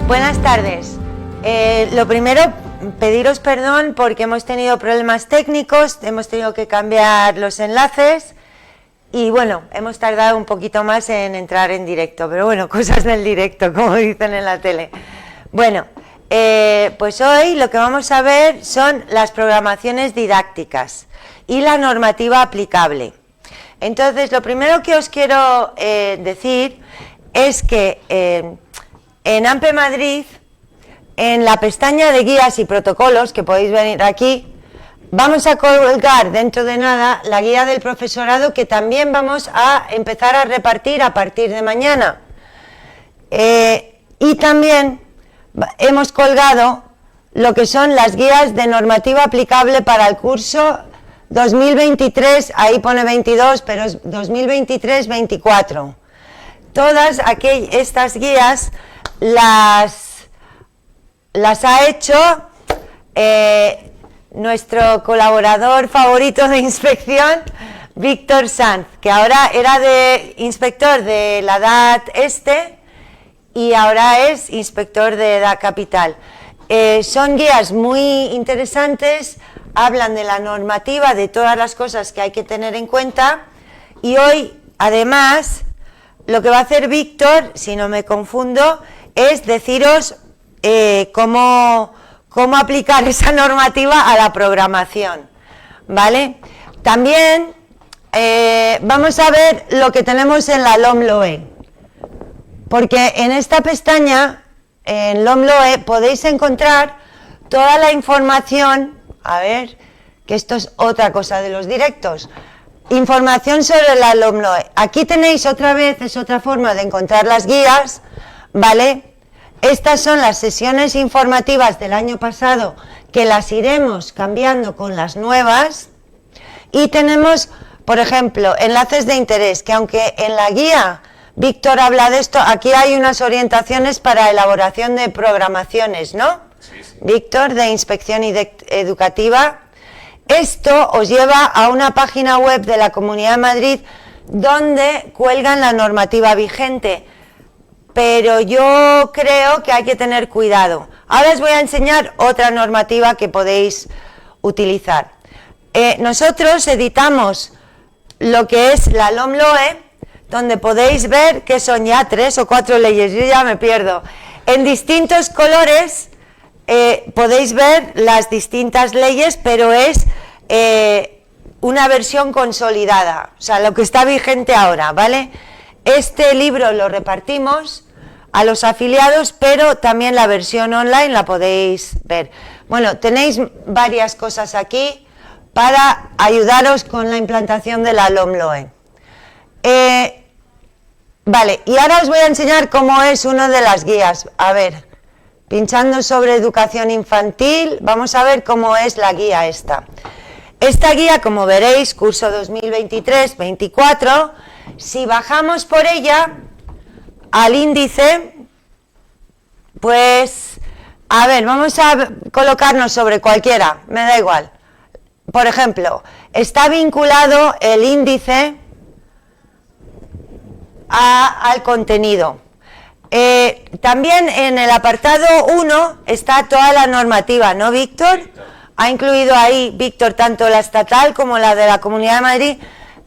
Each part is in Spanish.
Buenas tardes. Lo primero, pediros perdón porque hemos tenido problemas técnicos, hemos tenido que cambiar los enlaces y bueno, hemos tardado un poquito más en entrar en directo, pero bueno, cosas del directo, como dicen en la tele. Bueno, pues hoy lo que vamos a ver son las programaciones didácticas y la normativa aplicable. Entonces, lo primero que os quiero decir es que en AMPE Madrid, en la pestaña de guías y protocolos, que podéis venir aquí, vamos a colgar dentro de nada la guía del profesorado que también vamos a empezar a repartir a partir de mañana. Y también hemos colgado lo que son las guías de normativa aplicable para el curso 2023, ahí pone 22, pero es 2023-24. Todas estas guías las ha hecho nuestro colaborador favorito de inspección, Víctor Sanz, que ahora era inspector de la DAT Este y ahora es inspector de DAT Capital. Son guías muy interesantes, hablan de la normativa, de todas las cosas que hay que tener en cuenta y hoy, además, lo que va a hacer Víctor, si no me confundo, es deciros cómo aplicar esa normativa a la programación, ¿vale? También vamos a ver lo que tenemos en la LOMLOE, porque en esta pestaña, en LOMLOE, podéis encontrar toda la información, a ver, que esto es otra cosa de los directos, información sobre la LOMLOE. Aquí tenéis otra vez, es otra forma de encontrar las guías, ¿vale? Estas son las sesiones informativas del año pasado que las iremos cambiando con las nuevas y tenemos, por ejemplo, enlaces de interés, que aunque en la guía Víctor habla de esto, aquí hay unas orientaciones para elaboración de programaciones, ¿no? Sí. Víctor, de Inspección Educativa. Esto os lleva a una página web de la Comunidad de Madrid donde cuelgan la normativa vigente. Pero yo creo que hay que tener cuidado. Ahora os voy a enseñar otra normativa que podéis utilizar. Nosotros editamos lo que es la LOMLOE, donde podéis ver que son ya 3 o 4 leyes, yo ya me pierdo. En distintos colores podéis ver las distintas leyes, pero es una versión consolidada, o sea, lo que está vigente ahora, ¿vale? Este libro lo repartimos a los afiliados, pero también la versión online la podéis ver. Bueno, tenéis varias cosas aquí para ayudaros con la implantación de la LOMLOE. Vale, y ahora os voy a enseñar cómo es una de las guías. A ver, pinchando sobre educación infantil, vamos a ver cómo es la guía esta. Esta guía, como veréis, curso 2023-24, si bajamos por ella al índice, pues, a ver, vamos a colocarnos sobre cualquiera, me da igual. Por ejemplo, está vinculado el índice al contenido. También en el apartado 1 está toda la normativa, ¿no, Víctor? Ha incluido ahí, Víctor, tanto la estatal como la de la Comunidad de Madrid,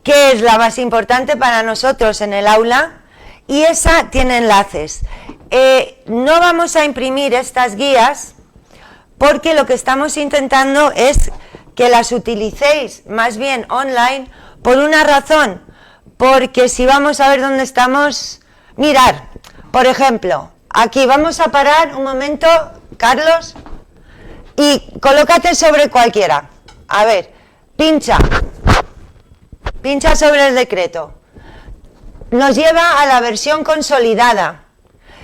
que es la más importante para nosotros en el aula, y esa tiene enlaces. No vamos a imprimir estas guías porque lo que estamos intentando es que las utilicéis más bien online por una razón, porque si vamos a ver dónde estamos, mirar, por ejemplo, aquí vamos a parar un momento, Carlos, y colócate sobre cualquiera. A ver, pincha sobre el decreto. Nos lleva a la versión consolidada.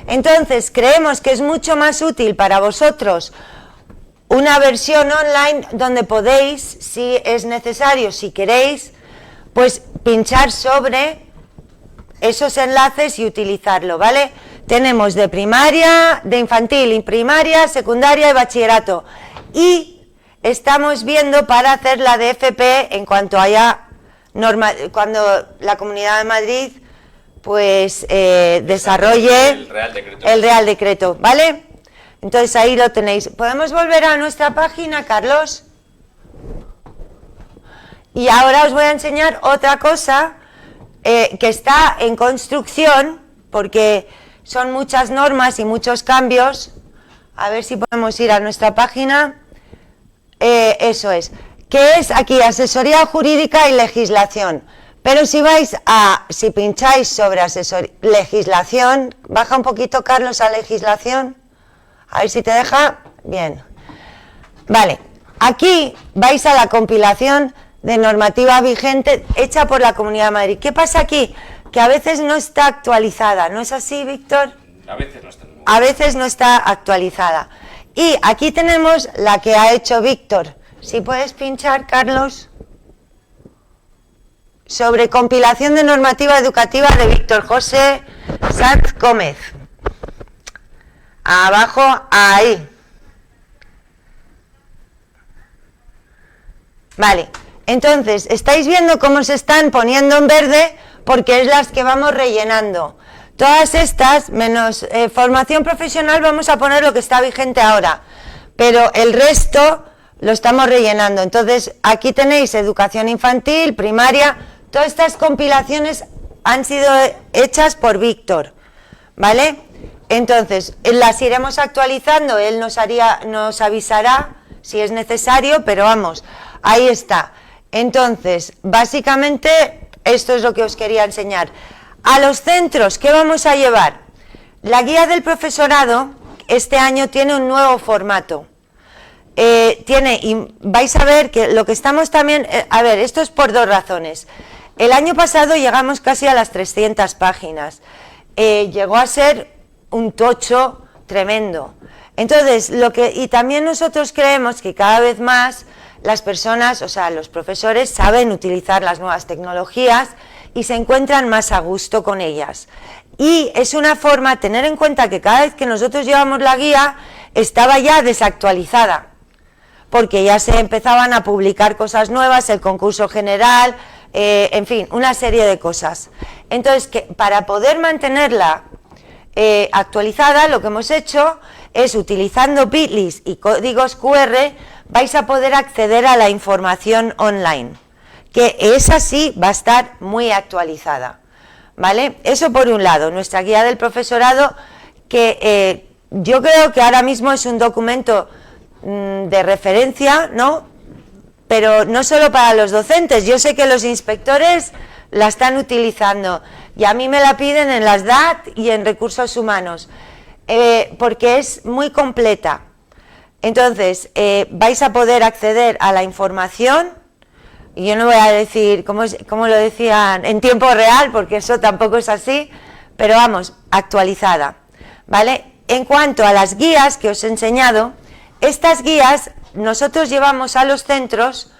Entonces, creemos que es mucho más útil para vosotros una versión online donde podéis, si es necesario, si queréis, pues pinchar sobre esos enlaces y utilizarlo, ¿vale? Tenemos de primaria, de infantil, y primaria, secundaria y bachillerato. Y estamos viendo para hacer la de FP en cuanto haya cuando la Comunidad de Madrid pues desarrolle el Real Decreto, ¿vale? Entonces ahí lo tenéis. ¿Podemos volver a nuestra página, Carlos? Y ahora os voy a enseñar otra cosa que está en construcción, porque son muchas normas y muchos cambios. A ver si podemos ir a nuestra página. Eso es. ¿Qué es aquí? Asesoría jurídica y legislación. Pero si pincháis sobre legislación, baja un poquito, Carlos, a legislación. A ver si te deja. Bien. Vale. Aquí vais a la compilación de normativa vigente hecha por la Comunidad de Madrid. ¿Qué pasa aquí? Que a veces no está actualizada. ¿No es así, Víctor? A veces no está. A veces no está actualizada. Y aquí tenemos la que ha hecho Víctor. Si puedes pinchar, Carlos. Sobre compilación de normativa educativa de Víctor José Sanz Gómez. Abajo, ahí. Vale, entonces, ¿estáis viendo cómo se están poniendo en verde? Porque es las que vamos rellenando. Todas estas, menos formación profesional, vamos a poner lo que está vigente ahora. Pero el resto lo estamos rellenando. Entonces, aquí tenéis educación infantil, primaria. Todas estas compilaciones han sido hechas por Víctor, ¿vale? Entonces, las iremos actualizando, él nos avisará si es necesario, pero vamos, ahí está. Entonces, básicamente, esto es lo que os quería enseñar. A los centros, ¿qué vamos a llevar? La guía del profesorado este año tiene un nuevo formato. Y vais a ver que lo que estamos también... a ver, esto es por dos razones. El año pasado llegamos casi a las 300 páginas. Llegó a ser un tocho tremendo. Entonces, y también nosotros creemos que cada vez más las personas, o sea, los profesores saben utilizar las nuevas tecnologías y se encuentran más a gusto con ellas. Y es una forma, tener en cuenta que cada vez que nosotros llevamos la guía, estaba ya desactualizada, porque ya se empezaban a publicar cosas nuevas, el concurso general, en fin, una serie de cosas. Entonces, para poder mantenerla actualizada, lo que hemos hecho es, utilizando Bitlis y códigos QR, vais a poder acceder a la información online, que esa sí va a estar muy actualizada, ¿vale? Eso por un lado, nuestra guía del profesorado, que yo creo que ahora mismo es un documento de referencia, ¿no? Pero no solo para los docentes, yo sé que los inspectores la están utilizando y a mí me la piden en las DAT y en recursos humanos, porque es muy completa. Entonces, vais a poder acceder a la información, y yo no voy a decir, como lo decían, en tiempo real, porque eso tampoco es así, pero vamos, actualizada, ¿vale? En cuanto a las guías que os he enseñado, estas guías nosotros llevamos a los centros,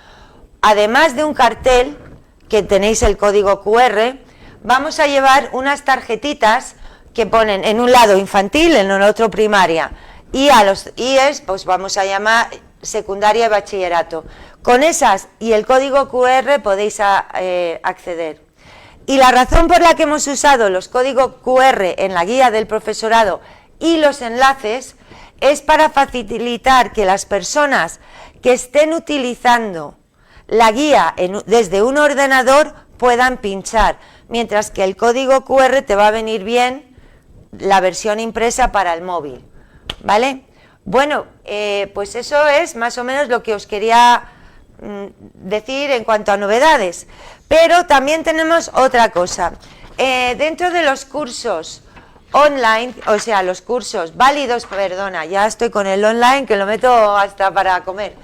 además de un cartel, que tenéis el código QR, vamos a llevar unas tarjetitas que ponen en un lado infantil, en el otro primaria, y a los IES pues vamos a llamar secundaria y bachillerato. Con esas y el código QR podéis acceder. Y la razón por la que hemos usado los códigos QR en la guía del profesorado y los enlaces es para facilitar que las personas que estén utilizando la guía desde un ordenador puedan pinchar, mientras que el código QR te va a venir bien la versión impresa para el móvil, ¿vale? Bueno, pues eso es más o menos lo que os quería decir en cuanto a novedades, pero también tenemos otra cosa. Dentro de los cursos online, o sea, los cursos válidos, perdona, ya estoy con el online que lo meto hasta para comer.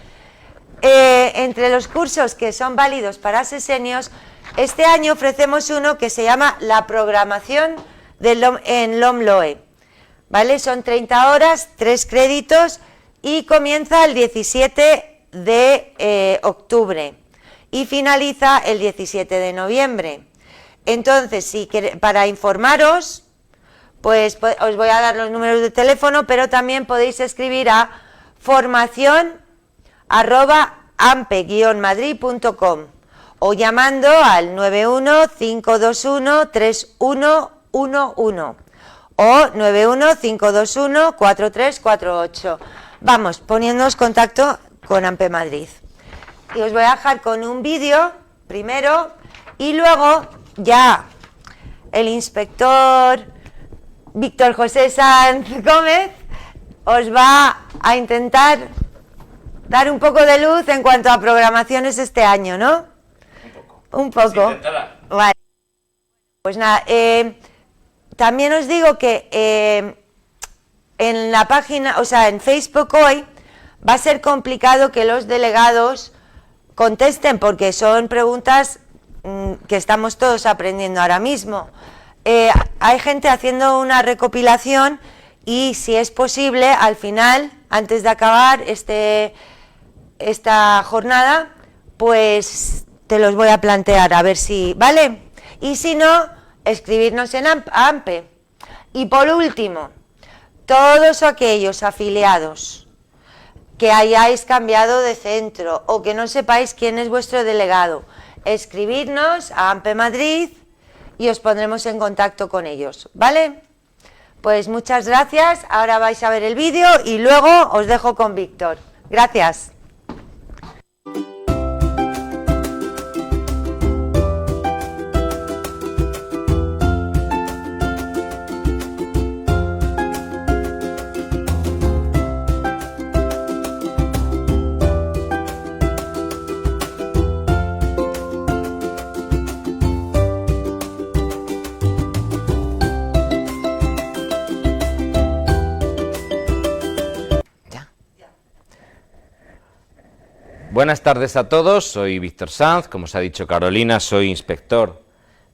Entre los cursos que son válidos para sesenios, este año ofrecemos uno que se llama la programación en LOMLOE, ¿vale? Son 30 horas, 3 créditos y comienza el 17 de octubre y finaliza el 17 de noviembre. Entonces, para informaros, pues os voy a dar los números de teléfono, pero también podéis escribir a formación@ampe-madrid.com o llamando al 91 521 3111 o 915214348. Vamos, poniéndonos contacto con AMPE Madrid. Y os voy a dejar con un vídeo primero y luego ya el inspector Víctor José Sanz Gómez os va a intentar dar un poco de luz en cuanto a programaciones este año, ¿no? Un poco. Se intentará. Vale. Pues nada, también os digo que en la página, o sea, en Facebook hoy va a ser complicado que los delegados contesten porque son preguntas que estamos todos aprendiendo ahora mismo. Hay gente haciendo una recopilación y si es posible, al final, antes de acabar esta jornada, pues te los voy a plantear a ver si, ¿vale? Y si no, escribirnos en AMPE. Y por último, todos aquellos afiliados que hayáis cambiado de centro o que no sepáis quién es vuestro delegado, escribirnos a AMPE Madrid y os pondremos en contacto con ellos, ¿vale? Pues muchas gracias, ahora vais a ver el vídeo y luego os dejo con Víctor. Gracias. Buenas tardes a todos, soy Víctor Sanz, como os ha dicho Carolina, soy inspector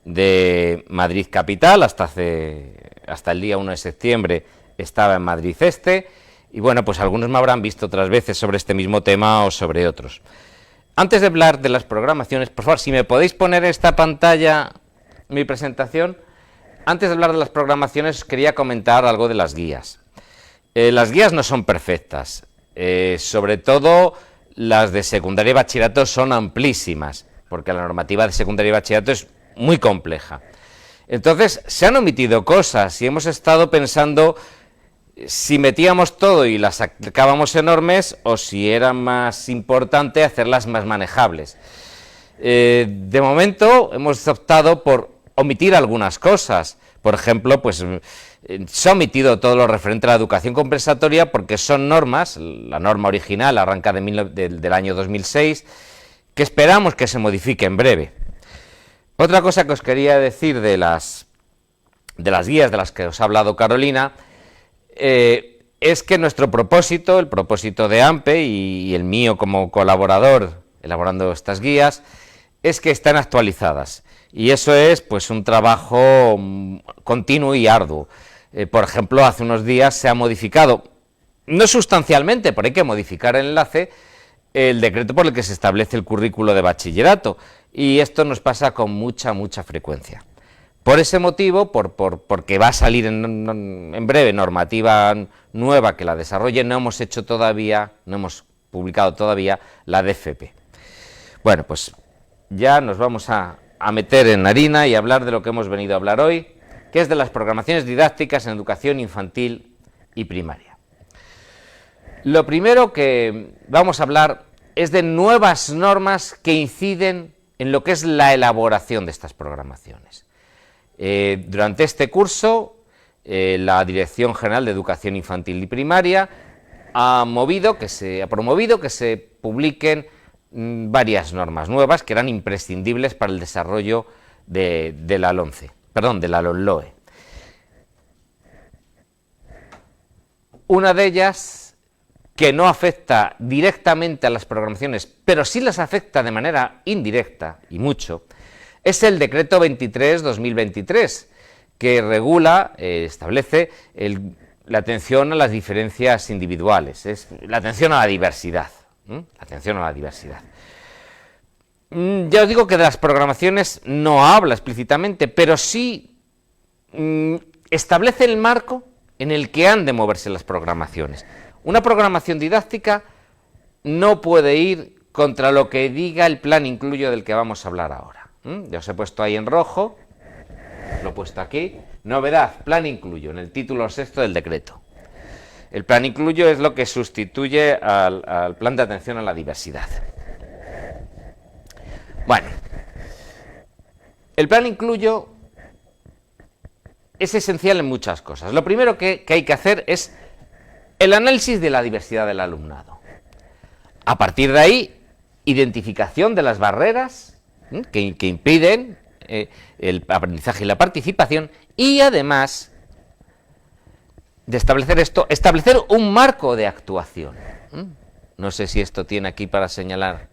de Madrid Capital, hasta el día 1 de septiembre estaba en Madrid Este, y bueno, pues algunos me habrán visto otras veces sobre este mismo tema o sobre otros. Antes de hablar de las programaciones, por favor, si me podéis poner en esta pantalla mi presentación, antes de hablar de las programaciones quería comentar algo de las guías. Las guías no son perfectas, sobre todo las de secundaria y bachillerato son amplísimas, porque la normativa de secundaria y bachillerato es muy compleja. Entonces, se han omitido cosas y hemos estado pensando si metíamos todo y las sacábamos enormes o si era más importante hacerlas más manejables. De momento hemos optado por omitir algunas cosas. Por ejemplo, pues se ha omitido todo lo referente a la educación compensatoria porque son normas, la norma original arranca del año 2006, que esperamos que se modifique en breve. Otra cosa que os quería decir de las guías de las que os ha hablado Carolina, es que nuestro propósito, el propósito de AMPE y el mío como colaborador elaborando estas guías, es que estén actualizadas. Y eso es pues un trabajo continuo y arduo. Por ejemplo, hace unos días se ha modificado, no sustancialmente, pero hay que modificar el enlace, el decreto por el que se establece el currículo de bachillerato. Y esto nos pasa con mucha frecuencia. Por ese motivo, porque va a salir en breve normativa nueva que la desarrolle, no hemos publicado todavía la DFP. Bueno, pues ya nos vamos a meter en harina y hablar de lo que hemos venido a hablar hoy, que es de las programaciones didácticas en educación infantil y primaria. Lo primero que vamos a hablar es de nuevas normas que inciden en lo que es la elaboración de estas programaciones. Durante este curso, la Dirección General de Educación Infantil y Primaria ha promovido que se publiquen varias normas nuevas que eran imprescindibles para el desarrollo de la LOMLOE. Una de ellas, que no afecta directamente a las programaciones, pero sí las afecta de manera indirecta y mucho, es el decreto 23/2023, que regula, establece la atención a las diferencias individuales, es la atención a la diversidad. Atención a la diversidad. Ya os digo que de las programaciones no habla explícitamente, pero sí establece el marco en el que han de moverse las programaciones. Una programación didáctica no puede ir contra lo que diga el plan incluyo del que vamos a hablar ahora. Ya os he puesto ahí en rojo lo he puesto aquí. Novedad, plan incluyo, en el título sexto del decreto. El plan incluyo es lo que sustituye al plan de atención a la diversidad. Bueno, el plan incluyo es esencial en muchas cosas. Lo primero que hay que hacer es el análisis de la diversidad del alumnado. A partir de ahí, identificación de las barreras que impiden el aprendizaje y la participación, y además de establecer esto, establecer un marco de actuación. No sé si esto tiene aquí para señalar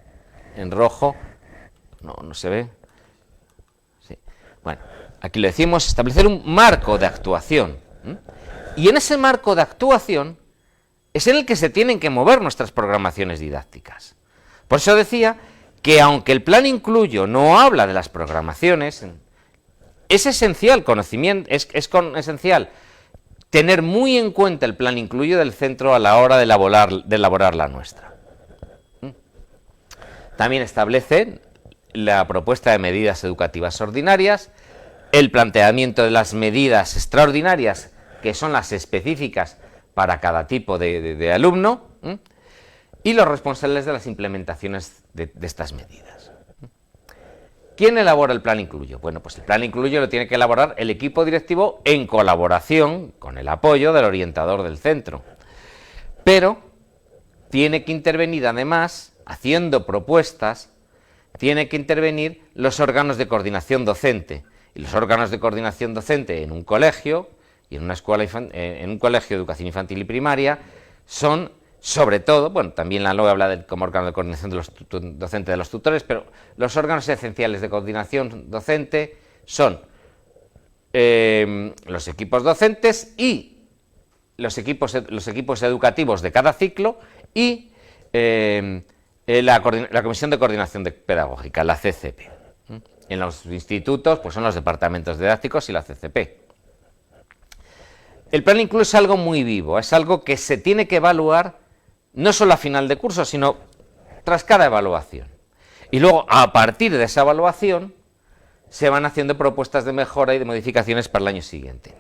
en rojo. No se ve. Sí. Bueno, aquí lo decimos, establecer un marco de actuación. Y en ese marco de actuación es en el que se tienen que mover nuestras programaciones didácticas. Por eso decía que aunque el plan incluyo no habla de las programaciones, es esencial esencial tener muy en cuenta el plan incluyo del centro a la hora de elaborar la nuestra. También establece la propuesta de medidas educativas ordinarias, el planteamiento de las medidas extraordinarias, que son las específicas para cada tipo de alumno, y los responsables de las implementaciones de estas medidas. ¿Quién elabora el plan incluyo? Bueno, pues el plan incluyo lo tiene que elaborar el equipo directivo en colaboración con el apoyo del orientador del centro. Pero tiene que intervenir además, haciendo propuestas, tiene que intervenir los órganos de coordinación docente. Y los órganos de coordinación docente en un colegio y en una escuela en un colegio de educación infantil y primaria son, sobre todo, bueno, también la LOE habla como órgano de coordinación docente de los tutores, pero los órganos esenciales de coordinación docente son los equipos docentes y los equipos educativos de cada ciclo y la Comisión de Coordinación Pedagógica, la CCP. En los institutos pues son los departamentos didácticos y la CCP. El plan incluyo es algo muy vivo, es algo que se tiene que evaluar no solo a final de curso, sino tras cada evaluación. Y luego, a partir de esa evaluación, se van haciendo propuestas de mejora y de modificaciones para el año siguiente.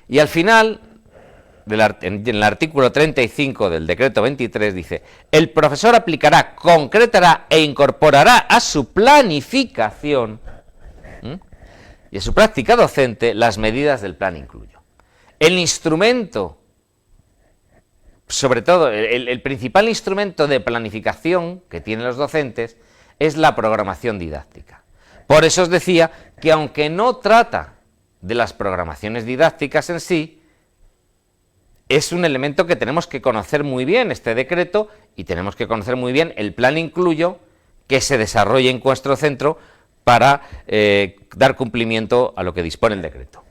Y al final, en el artículo 35 del decreto 23 dice: el profesor aplicará, concretará e incorporará a su planificación y a su práctica docente las medidas del plan incluyo. El instrumento, sobre todo el principal instrumento de planificación que tienen los docentes es la programación didáctica. Por eso os decía que aunque no trata de las programaciones didácticas en sí, es un elemento que tenemos que conocer muy bien, este decreto, y tenemos que conocer muy bien el plan incluyo que se desarrolla en nuestro centro para dar cumplimiento a lo que dispone el decreto.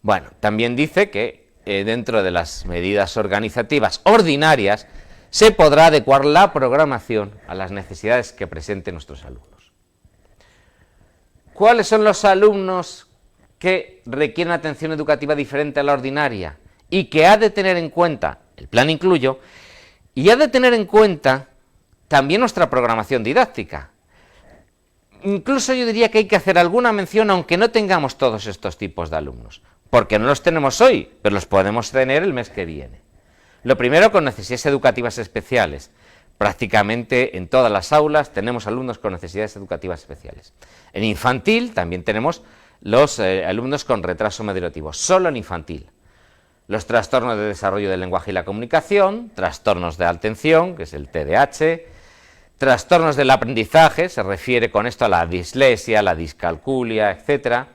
Bueno, también dice que dentro de las medidas organizativas ordinarias se podrá adecuar la programación a las necesidades que presenten nuestros alumnos. ¿Cuáles son los alumnos que requieren atención educativa diferente a la ordinaria y que ha de tener en cuenta el plan incluyo y ha de tener en cuenta también nuestra programación didáctica? Incluso yo diría que hay que hacer alguna mención aunque no tengamos todos estos tipos de alumnos, porque no los tenemos hoy, pero los podemos tener el mes que viene. Lo primero, con necesidades educativas especiales. Prácticamente en todas las aulas tenemos alumnos con necesidades educativas especiales. En infantil también tenemos los alumnos con retraso madurativo, solo en infantil. Los trastornos de desarrollo del lenguaje y la comunicación, trastornos de atención, que es el TDAH, trastornos del aprendizaje, se refiere con esto a la dislexia, la discalculia, etc.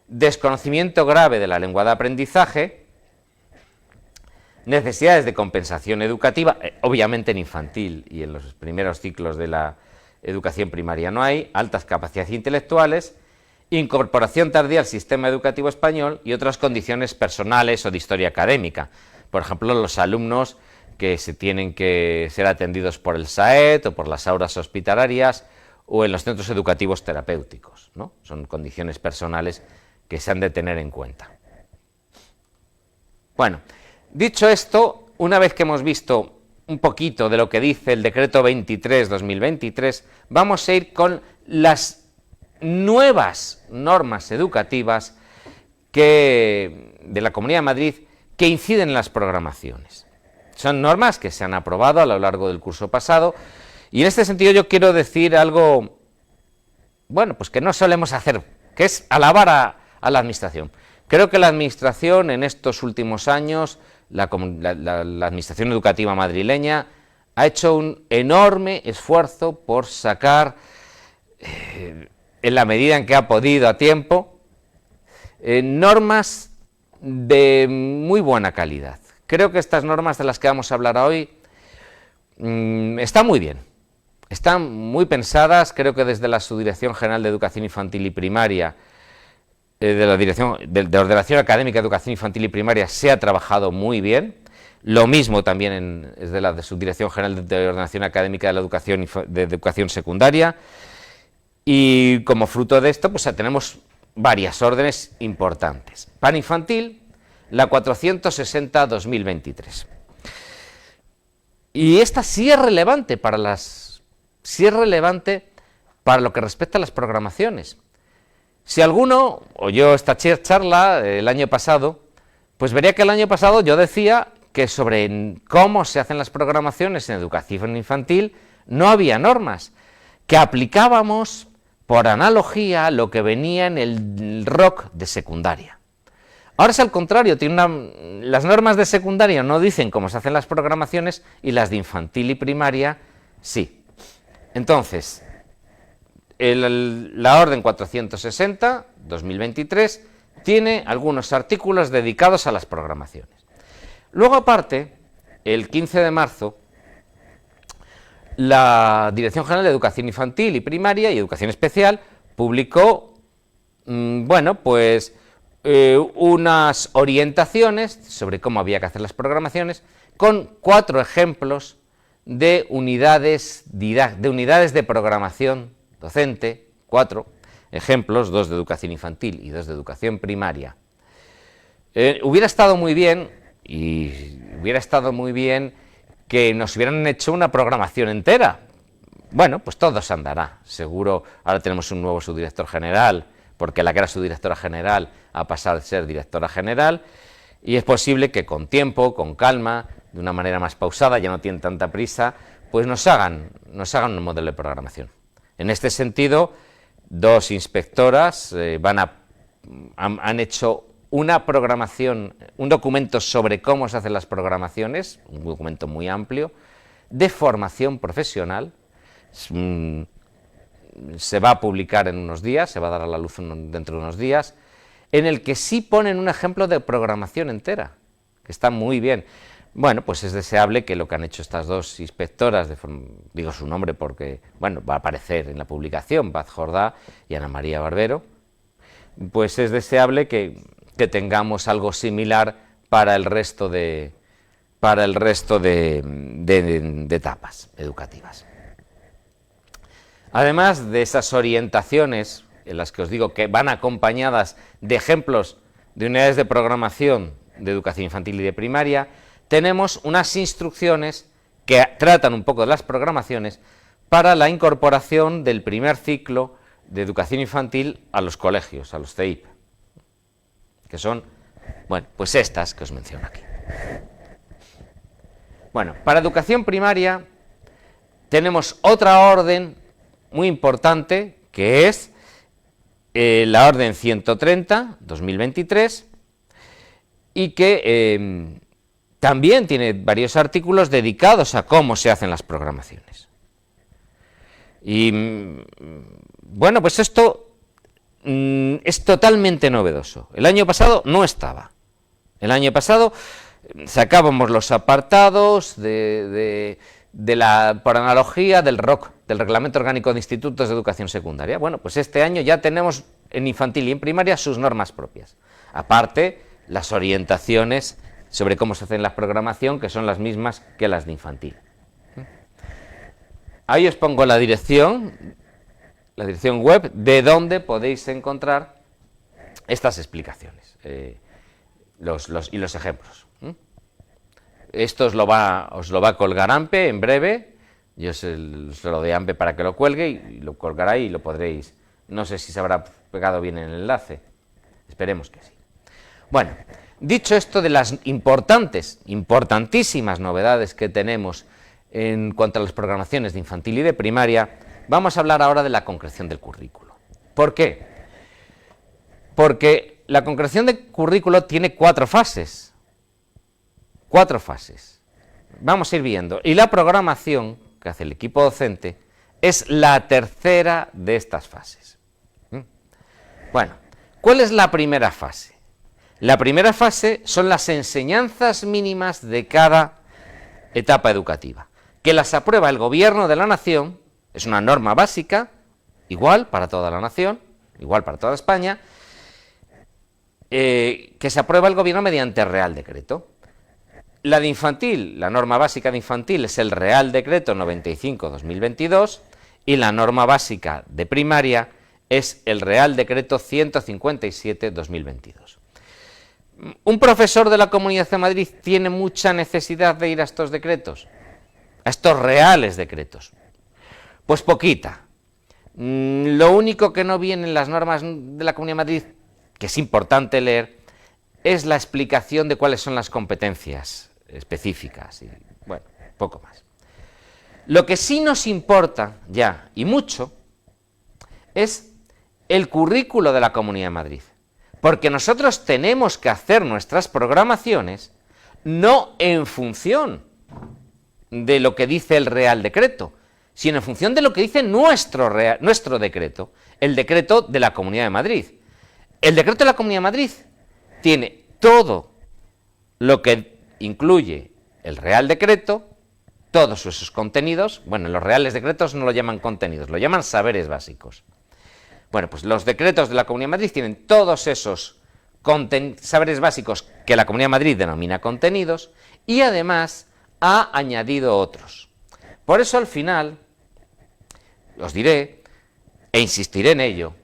Desconocimiento grave de la lengua de aprendizaje, necesidades de compensación educativa, obviamente en infantil y en los primeros ciclos de la educación primaria no hay, altas capacidades intelectuales, incorporación tardía al sistema educativo español y otras condiciones personales o de historia académica. Por ejemplo, los alumnos que se tienen que ser atendidos por el SAET o por las aulas hospitalarias o en los centros educativos terapéuticos, ¿no? Son condiciones personales que se han de tener en cuenta. Bueno, dicho esto, una vez que hemos visto un poquito de lo que dice el decreto 23/2023, vamos a ir con las nuevas normas educativas de la Comunidad de Madrid que inciden en las programaciones. Son normas que se han aprobado a lo largo del curso pasado y en este sentido yo quiero decir algo, bueno, pues que no solemos hacer, que es alabar a la Administración. Creo que la Administración en estos últimos años, la Administración educativa madrileña, ha hecho un enorme esfuerzo por sacar, en la medida en que ha podido a tiempo, normas de muy buena calidad. Creo que estas normas de las que vamos a hablar hoy están muy bien, están muy pensadas. Creo que desde la Subdirección General de Educación Infantil y Primaria, de la Dirección de Ordenación Académica de Educación Infantil y Primaria, se ha trabajado muy bien. Lo mismo también desde la Subdirección General de Ordenación Académica de la Educación Secundaria. Y como fruto de esto, pues tenemos varias órdenes importantes. Para infantil, la 460/2023. Y esta sí es relevante para lo que respecta a las programaciones. Si alguno oyó esta charla el año pasado, pues vería que el año pasado yo decía que sobre cómo se hacen las programaciones en educación infantil no había normas, que aplicábamos por analogía lo que venía en el ROC de secundaria. Ahora es al contrario, las normas de secundaria no dicen cómo se hacen las programaciones y las de infantil y primaria sí. Entonces, la orden 460/2023 tiene algunos artículos dedicados a las programaciones. Luego, aparte, el 15 de marzo, la Dirección General de Educación Infantil y Primaria y Educación Especial publicó, unas orientaciones sobre cómo había que hacer las programaciones, con 4 ejemplos de unidades de programación docente, 4 ejemplos, 2 de educación infantil y 2 de educación primaria. Hubiera estado muy bien que nos hubieran hecho una programación entera. Bueno, pues todo se andará. Seguro ahora tenemos un nuevo subdirector general, porque la que era subdirectora general ha pasado a ser directora general, y es posible que con tiempo, con calma, de una manera más pausada, ya no tienen tanta prisa, pues nos hagan un modelo de programación. En este sentido, 2 inspectoras han hecho una programación, un documento sobre cómo se hacen las programaciones, un documento muy amplio, de formación profesional. Se va a publicar en unos días, se va a dar a la luz dentro de unos días, en el que sí ponen un ejemplo de programación entera, que está muy bien. Bueno, pues es deseable que lo que han hecho estas 2 inspectoras, digo su nombre porque, va a aparecer en la publicación, Paz Jordá y Ana María Barbero, pues es deseable que tengamos algo similar para el resto de etapas educativas. Además de esas orientaciones, en las que os digo que van acompañadas de ejemplos de unidades de programación de educación infantil y de primaria, tenemos unas instrucciones que tratan un poco de las programaciones para la incorporación del primer ciclo de educación infantil a los colegios, a los CEIP, que son, pues estas que os menciono aquí. Para educación primaria tenemos otra orden muy importante, que es la orden 130/2023, y que también tiene varios artículos dedicados a cómo se hacen las programaciones. Y pues esto es totalmente novedoso. El año pasado no estaba. El año pasado sacábamos los apartados por analogía del ROC, del Reglamento Orgánico de Institutos de Educación Secundaria. Pues este año ya tenemos en infantil y en primaria sus normas propias. Aparte, las orientaciones sobre cómo se hace la programación, que son las mismas que las de infantil. Ahí os pongo la dirección web de donde podéis encontrar estas explicaciones y los ejemplos. Esto os lo va a colgar AMPE en breve. Yo se lo doy a AMPE para que lo cuelgue y lo colgará y lo podréis. No sé si se habrá pegado bien en el enlace. Esperemos que sí. Bueno, dicho esto de las importantísimas novedades que tenemos en cuanto a las programaciones de infantil y de primaria, vamos a hablar ahora de la concreción del currículo. ¿Por qué? Porque la concreción del currículo tiene 4 fases. 4 fases. Vamos a ir viendo. Y la programación que hace el equipo docente es la tercera de estas fases. Bueno, ¿cuál es la primera fase? La primera fase son las enseñanzas mínimas de cada etapa educativa, que las aprueba el Gobierno de la Nación, es una norma básica, igual para toda la Nación, igual para toda España, que se aprueba el Gobierno mediante Real Decreto. La de infantil, la norma básica de infantil es el Real Decreto 95/2022 y la norma básica de primaria es el Real Decreto 157/2022. ¿Un profesor de la Comunidad de Madrid tiene mucha necesidad de ir a estos decretos? A estos reales decretos. Pues poquita. Lo único que no viene en las normas de la Comunidad de Madrid, que es importante leer, es la explicación de cuáles son las competencias específicas y, bueno, poco más. Lo que sí nos importa ya, y mucho, es el currículo de la Comunidad de Madrid, porque nosotros tenemos que hacer nuestras programaciones no en función de lo que dice el Real Decreto, sino en función de lo que dice nuestro decreto, el decreto de la Comunidad de Madrid. El decreto de la Comunidad de Madrid tiene todo lo que incluye el Real Decreto, todos esos contenidos. Bueno, los reales decretos no lo llaman contenidos, lo llaman saberes básicos. Bueno, pues los decretos de la Comunidad de Madrid tienen todos esos saberes básicos que la Comunidad de Madrid denomina contenidos y además ha añadido otros. Por eso al final os diré, e insistiré en ello,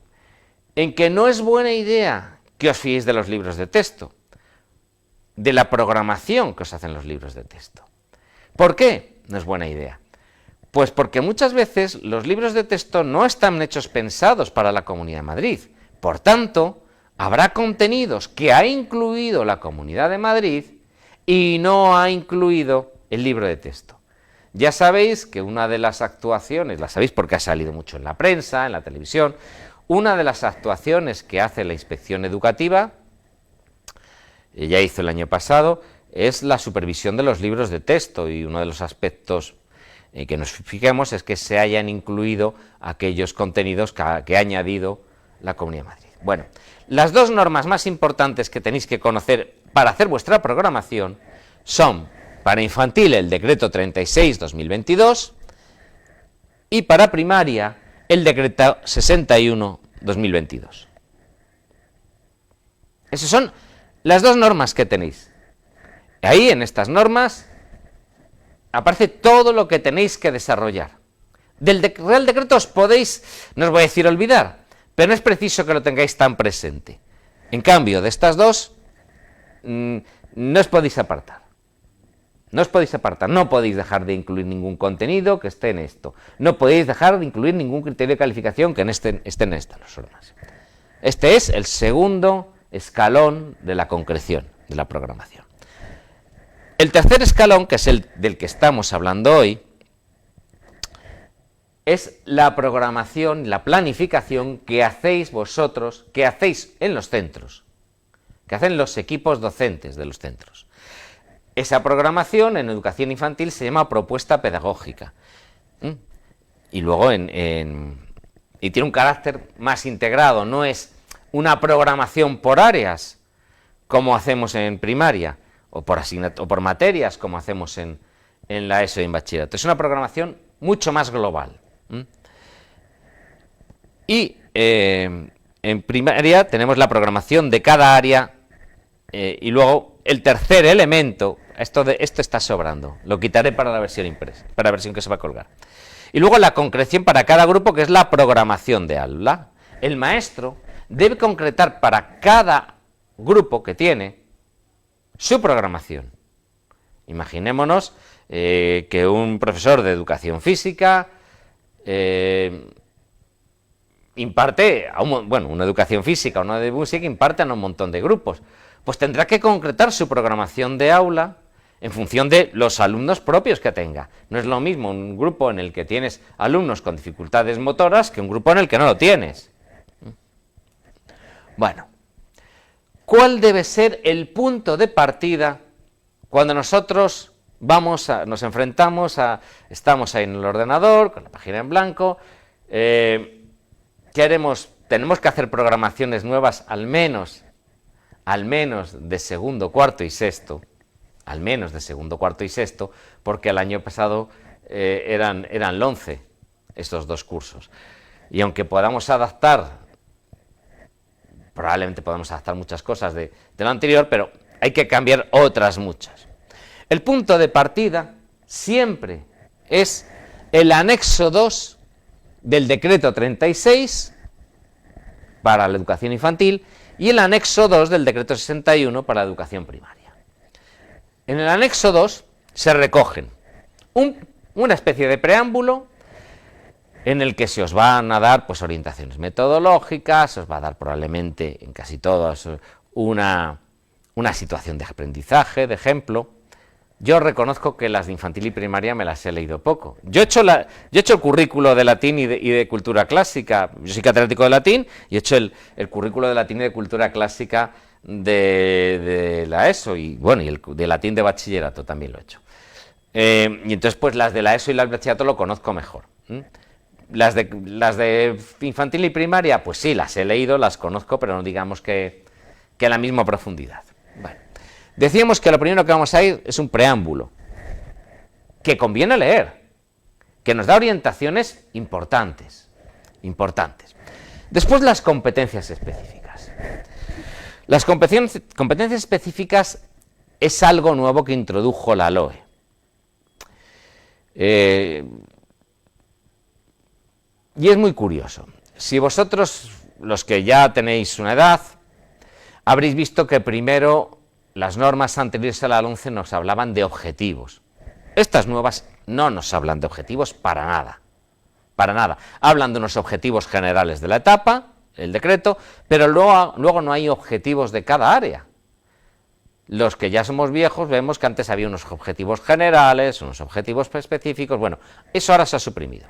en que no es buena idea que os fiéis de los libros de texto, de la programación que os hacen los libros de texto. ¿Por qué no es buena idea? Pues porque muchas veces los libros de texto no están hechos pensados para la Comunidad de Madrid. Por tanto, habrá contenidos que ha incluido la Comunidad de Madrid y no ha incluido el libro de texto. Ya sabéis que una de las actuaciones, la sabéis porque ha salido mucho en la prensa, en la televisión, una de las actuaciones que hace la Inspección Educativa, ya hizo el año pasado, es la supervisión de los libros de texto, y uno de los aspectos que nos fijemos es que se hayan incluido aquellos contenidos que ha añadido la Comunidad de Madrid. Bueno, las 2 normas más importantes que tenéis que conocer para hacer vuestra programación son, para infantil, el Decreto 36/2022 y para primaria, el Decreto 61/2022. Esas son las 2 normas que tenéis. Ahí, en estas normas, aparece todo lo que tenéis que desarrollar. Del Real Decreto os podéis, no os voy a decir olvidar, pero no es preciso que lo tengáis tan presente. En cambio, de estas 2, no os podéis apartar. No os podéis apartar, no podéis dejar de incluir ningún contenido que esté en esto. No podéis dejar de incluir ningún criterio de calificación que esté en estas normas. Este es el segundo escalón de la concreción de la programación. El tercer escalón, que es el del que estamos hablando hoy, es la programación, la planificación que hacéis vosotros, que hacéis en los centros, que hacen los equipos docentes de los centros. Esa programación en educación infantil se llama propuesta pedagógica. Y luego y tiene un carácter más integrado, no es una programación por áreas como hacemos en primaria o por materias como hacemos en la ESO y en bachillerato. Es una programación mucho más global. Y en primaria tenemos la programación de cada área y luego el tercer elemento, esto está sobrando, lo quitaré para la versión impresa, para la versión que se va a colgar. Y luego la concreción para cada grupo, que es la programación de aula. El maestro debe concretar para cada grupo que tiene su programación. Imaginémonos que un profesor de educación física imparte, una educación física o una de música, imparte a un montón de grupos. Pues tendrá que concretar su programación de aula en función de los alumnos propios que tenga. No es lo mismo un grupo en el que tienes alumnos con dificultades motoras que un grupo en el que no lo tienes. Bueno, ¿cuál debe ser el punto de partida cuando nosotros nos enfrentamos estamos ahí en el ordenador, con la página en blanco, ¿qué haremos? Tenemos que hacer programaciones nuevas al menos de segundo, cuarto y sexto, porque el año pasado eran 11 estos dos cursos. Y aunque podamos probablemente podamos adaptar muchas cosas de lo anterior, pero hay que cambiar otras muchas. El punto de partida siempre es el anexo 2 del decreto 36 para la educación infantil y el anexo 2 del decreto 61 para la educación primaria. En el anexo 2 se recogen una especie de preámbulo en el que se os van a dar pues orientaciones metodológicas, se os va a dar probablemente en casi todas una situación de aprendizaje, de ejemplo. Yo reconozco que las de infantil y primaria me las he leído poco. Yo he hecho el currículo de latín y de cultura clásica. Yo soy catedrático de latín y he hecho el currículo de latín y de cultura clásica de la ESO y el de latín de bachillerato también lo he hecho. Y entonces pues las de la ESO y la bachillerato lo conozco mejor. Las de infantil y primaria, pues sí, las he leído, las conozco, pero no digamos que a la misma profundidad. Bueno. Decíamos que lo primero que vamos a ir es un preámbulo, que conviene leer, que nos da orientaciones importantes. Después las competencias específicas. Las competencias específicas es algo nuevo que introdujo la LOE. Y es muy curioso. Si vosotros, los que ya tenéis una edad, habréis visto que primero las normas anteriores a la 11 nos hablaban de objetivos. Estas nuevas no nos hablan de objetivos para nada. Hablan de unos objetivos generales de la etapa, el decreto, pero luego no hay objetivos de cada área. Los que ya somos viejos vemos que antes había unos objetivos generales, unos objetivos específicos, bueno, eso ahora se ha suprimido.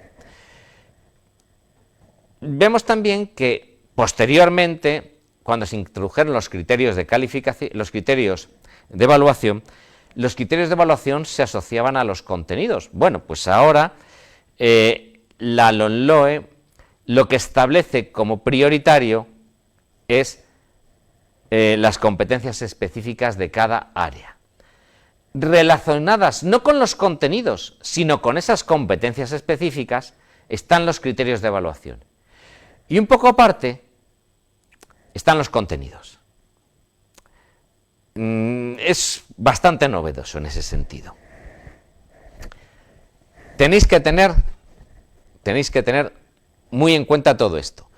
Vemos también que posteriormente, cuando se introdujeron los criterios de calificación, los criterios de evaluación se asociaban a los contenidos. Bueno, pues ahora la LOMLOE lo que establece como prioritario es las competencias específicas de cada área, relacionadas no con los contenidos, sino con esas competencias específicas, están los criterios de evaluación. Y un poco aparte están los contenidos. Es bastante novedoso en ese sentido. Tenéis que tener muy en cuenta todo esto.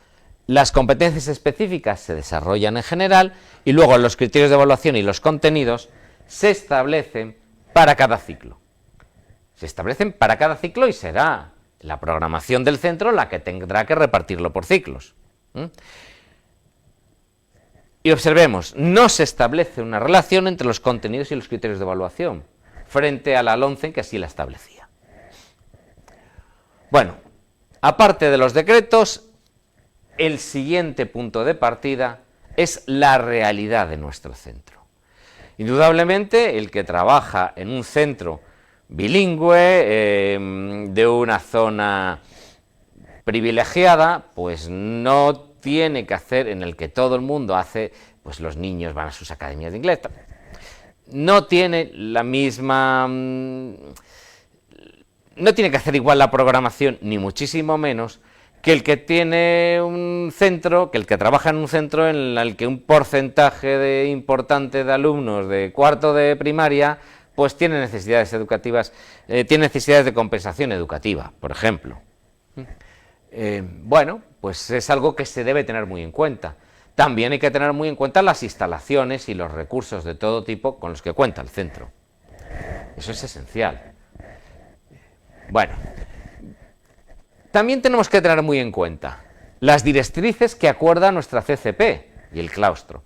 Las competencias específicas se desarrollan en general y luego los criterios de evaluación y los contenidos se establecen para cada ciclo. Se establecen para cada ciclo y será la programación del centro la que tendrá que repartirlo por ciclos. Y observemos, no se establece una relación entre los contenidos y los criterios de evaluación, frente a la LOMCE que sí la establecía. Bueno, aparte de los decretos, el siguiente punto de partida es la realidad de nuestro centro. Indudablemente, el que trabaja en un centro bilingüe, de una zona privilegiada, pues no tiene que hacer, en el que todo el mundo hace, pues los niños van a sus academias de inglés, no tiene la misma, no tiene que hacer igual la programación, ni muchísimo menos, que el que tiene un centro, que el que trabaja en un centro en el que un porcentaje importante de alumnos de cuarto de primaria, pues tiene necesidades educativas, tiene necesidades de compensación educativa, por ejemplo. Bueno, pues es algo que se debe tener muy en cuenta. También hay que tener muy en cuenta las instalaciones y los recursos de todo tipo con los que cuenta el centro. Eso es esencial. Bueno, también tenemos que tener muy en cuenta las directrices que acuerda nuestra CCP y el claustro.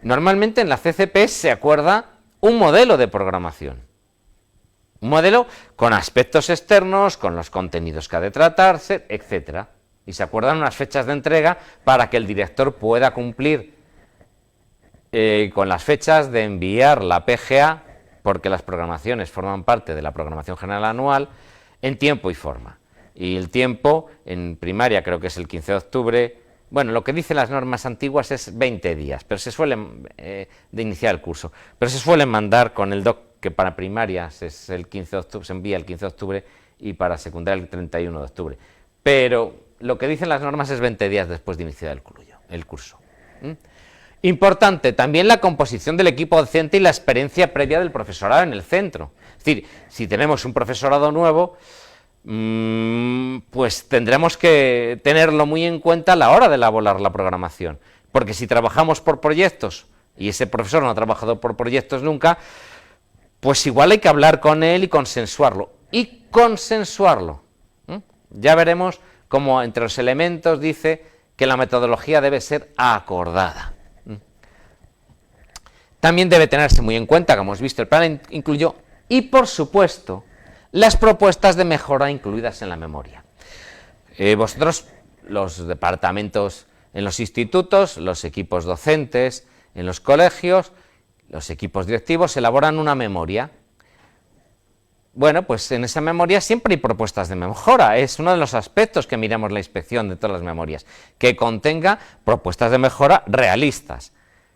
Normalmente en la CCP se acuerda un modelo de programación. Un modelo con aspectos externos, con los contenidos que ha de tratarse, etc. Y se acuerdan unas fechas de entrega para que el director pueda cumplir con las fechas de enviar la PGA, porque las programaciones forman parte de la programación general anual, en tiempo y forma. Y el tiempo en primaria creo que es el 15 de octubre. Bueno, lo que dicen las normas antiguas es 20 días, pero se suelen de iniciar el curso, pero se suelen mandar con el DOC, que para primarias es el 15 de octubre, se envía el 15 de octubre y para secundaria el 31 de octubre. Pero lo que dicen las normas es 20 días después de iniciar el curso. Importante también la composición del equipo docente y la experiencia previa del profesorado en el centro. Es decir, si tenemos un profesorado nuevo, pues tendremos que tenerlo muy en cuenta a la hora de elaborar la programación, porque si trabajamos por proyectos y ese profesor no ha trabajado por proyectos nunca, pues igual hay que hablar con él y consensuarlo. Ya veremos cómo entre los elementos dice que la metodología debe ser acordada. También debe tenerse muy en cuenta, como hemos visto, el plan incluyó, y por supuesto, las propuestas de mejora incluidas en la memoria. Vosotros, los departamentos en los institutos, los equipos docentes en los colegios, los equipos directivos elaboran una memoria. Bueno, pues en esa memoria siempre hay propuestas de mejora. Es uno de los aspectos que miramos la inspección de todas las memorias, que contenga propuestas de mejora realistas.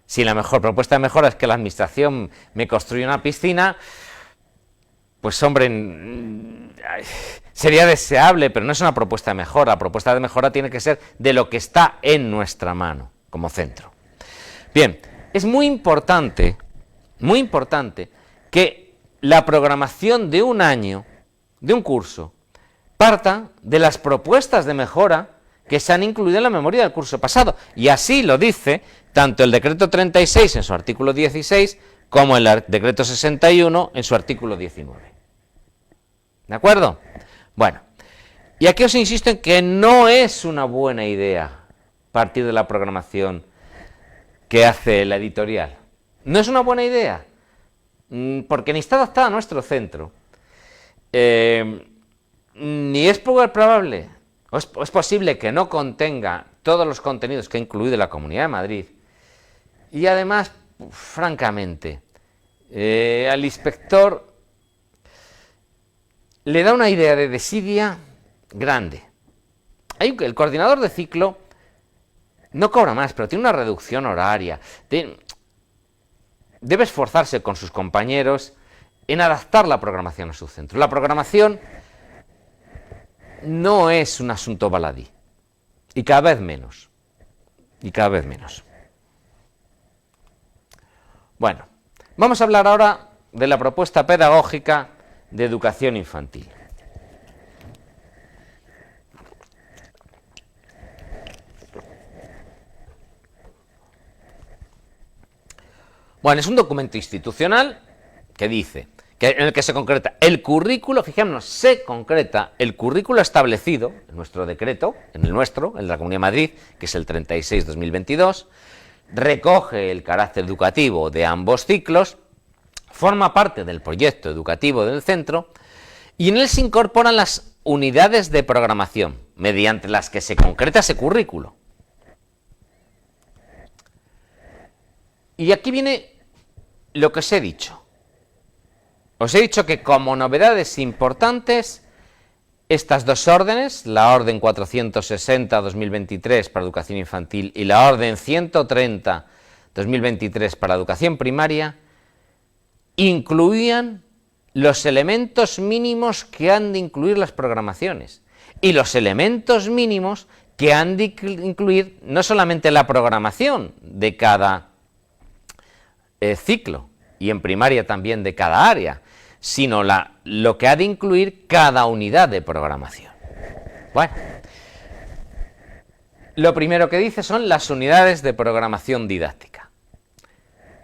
Si la mejor propuesta de mejora es que la administración me construya una piscina, pues hombre, sería deseable, pero no es una propuesta de mejora. La propuesta de mejora tiene que ser de lo que está en nuestra mano, como centro. Bien, es muy importante que la programación de un año, de un curso, parta de las propuestas de mejora que se han incluido en la memoria del curso pasado. Y así lo dice tanto el decreto 36 en su artículo 16 como el decreto 61 en su artículo 19. ¿De acuerdo? Bueno, y aquí os insisto en que no es una buena idea partir de la programación que hace la editorial. No es una buena idea, porque ni está adaptada a nuestro centro, ni es probable, o es posible que no contenga todos los contenidos que ha incluido la Comunidad de Madrid, y además, francamente, al inspector le da una idea de desidia grande. El coordinador de ciclo no cobra más, pero tiene una reducción horaria. Debe esforzarse con sus compañeros en adaptar la programación a su centro. La programación no es un asunto baladí, y cada vez menos. Bueno, vamos a hablar ahora de la propuesta pedagógica de educación infantil. Bueno, es un documento institucional que dice, en el que se concreta el currículo, fijémonos, se concreta el currículo establecido en nuestro decreto, en el de la Comunidad de Madrid, que es el 36/2022, recoge el carácter educativo de ambos ciclos, forma parte del proyecto educativo del centro y en él se incorporan las unidades de programación mediante las que se concreta ese currículo. Y aquí viene lo que os he dicho. Os he dicho que como novedades importantes, estas dos órdenes, la orden 460/2023 para educación infantil y la orden 130/2023 para educación primaria, incluían los elementos mínimos que han de incluir las programaciones y los elementos mínimos que han de incluir no solamente la programación de cada ciclo y en primaria también de cada área, sino lo que ha de incluir cada unidad de programación. Bueno, lo primero que dice son las unidades de programación didáctica.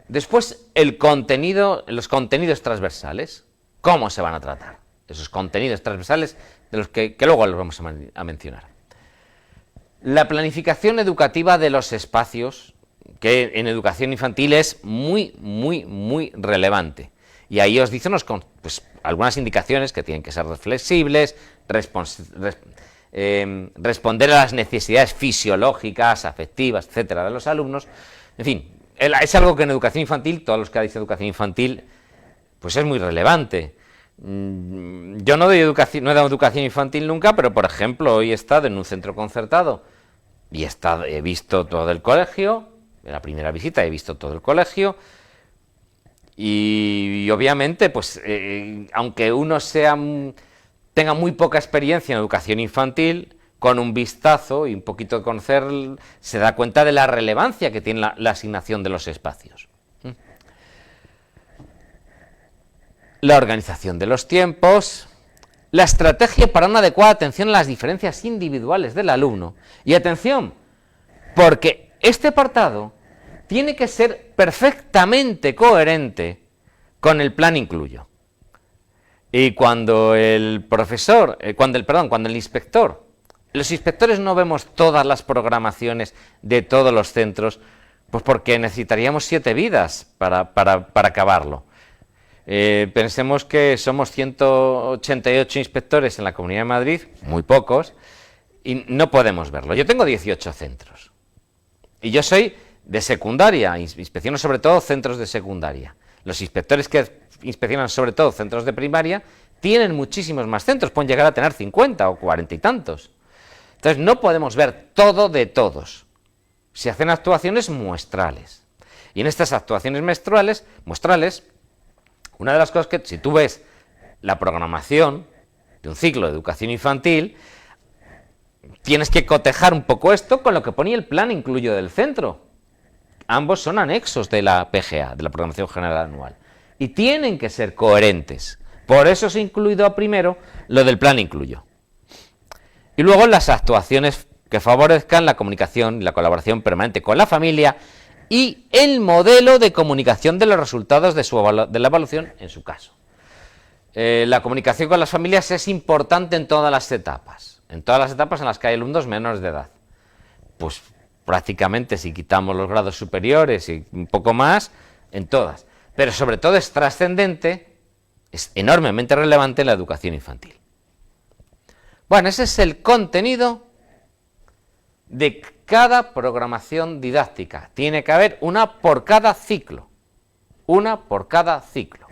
Después los contenidos transversales, cómo se van a tratar esos contenidos transversales de los que luego los vamos a mencionar. La planificación educativa de los espacios, que en educación infantil es muy relevante. Y ahí os dice pues, algunas indicaciones que tienen que ser flexibles, responder a las necesidades fisiológicas, afectivas, etcétera, de los alumnos. En fin, es algo que en educación infantil, todos los que habéis educación infantil, pues es muy relevante. Yo no he dado educación infantil nunca, pero por ejemplo hoy he estado en un centro concertado y he visto todo el colegio, en la primera visita he visto todo el colegio, y obviamente, pues aunque uno tenga muy poca experiencia en educación infantil, con un vistazo y un poquito de conocer, se da cuenta de la relevancia que tiene la asignación de los espacios. La organización de los tiempos, la estrategia para una adecuada atención a las diferencias individuales del alumno. Y atención, porque este apartado tiene que ser perfectamente coherente con el plan incluyo. Y cuando el inspector, los inspectores no vemos todas las programaciones de todos los centros, pues porque necesitaríamos 7 vidas para acabarlo. Pensemos que somos 188 inspectores en la Comunidad de Madrid, muy pocos, y no podemos verlo. Yo tengo 18 centros. Y yo soy de secundaria, inspecciono sobre todo centros de secundaria. Los inspectores que inspeccionan sobre todo centros de primaria tienen muchísimos más centros, pueden llegar a tener 50 o 40 y tantos. Entonces no podemos ver todo de todos. Se hacen actuaciones muestrales. Y en estas actuaciones muestrales, una de las cosas que, si tú ves la programación de un ciclo de educación infantil, tienes que cotejar un poco esto con lo que ponía el plan incluyo del centro. Ambos son anexos de la PGA, de la Programación General Anual, y tienen que ser coherentes. Por eso se ha incluido primero lo del plan incluyo. Y luego las actuaciones que favorezcan la comunicación y la colaboración permanente con la familia y el modelo de comunicación de los resultados de la evaluación en su caso. La comunicación con las familias es importante en todas las etapas en las que hay alumnos menores de edad. Pues prácticamente, si quitamos los grados superiores y un poco más, en todas. Pero sobre todo es trascendente, es enormemente relevante en la educación infantil. Bueno, ese es el contenido de cada programación didáctica. Tiene que haber una por cada ciclo. Una por cada ciclo.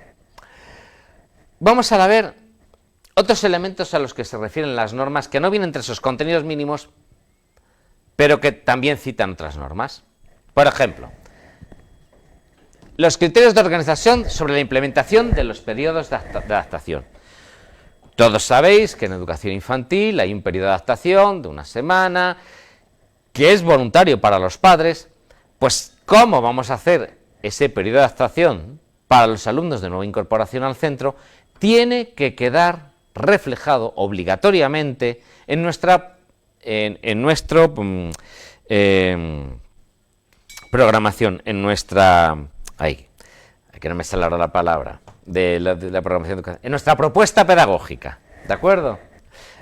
Vamos a ver otros elementos a los que se refieren las normas que no vienen entre esos contenidos mínimos, pero que también citan otras normas. Por ejemplo, los criterios de organización sobre la implementación de los periodos de adaptación. Todos sabéis que en educación infantil hay un periodo de adaptación de una semana, que es voluntario para los padres. Pues, ¿cómo vamos a hacer ese periodo de adaptación para los alumnos de nueva incorporación al centro? Tiene que quedar reflejado obligatoriamente en nuestra programación, en nuestra... que no me sale ahora la palabra, de la programación educativa, en nuestra propuesta pedagógica, ¿de acuerdo?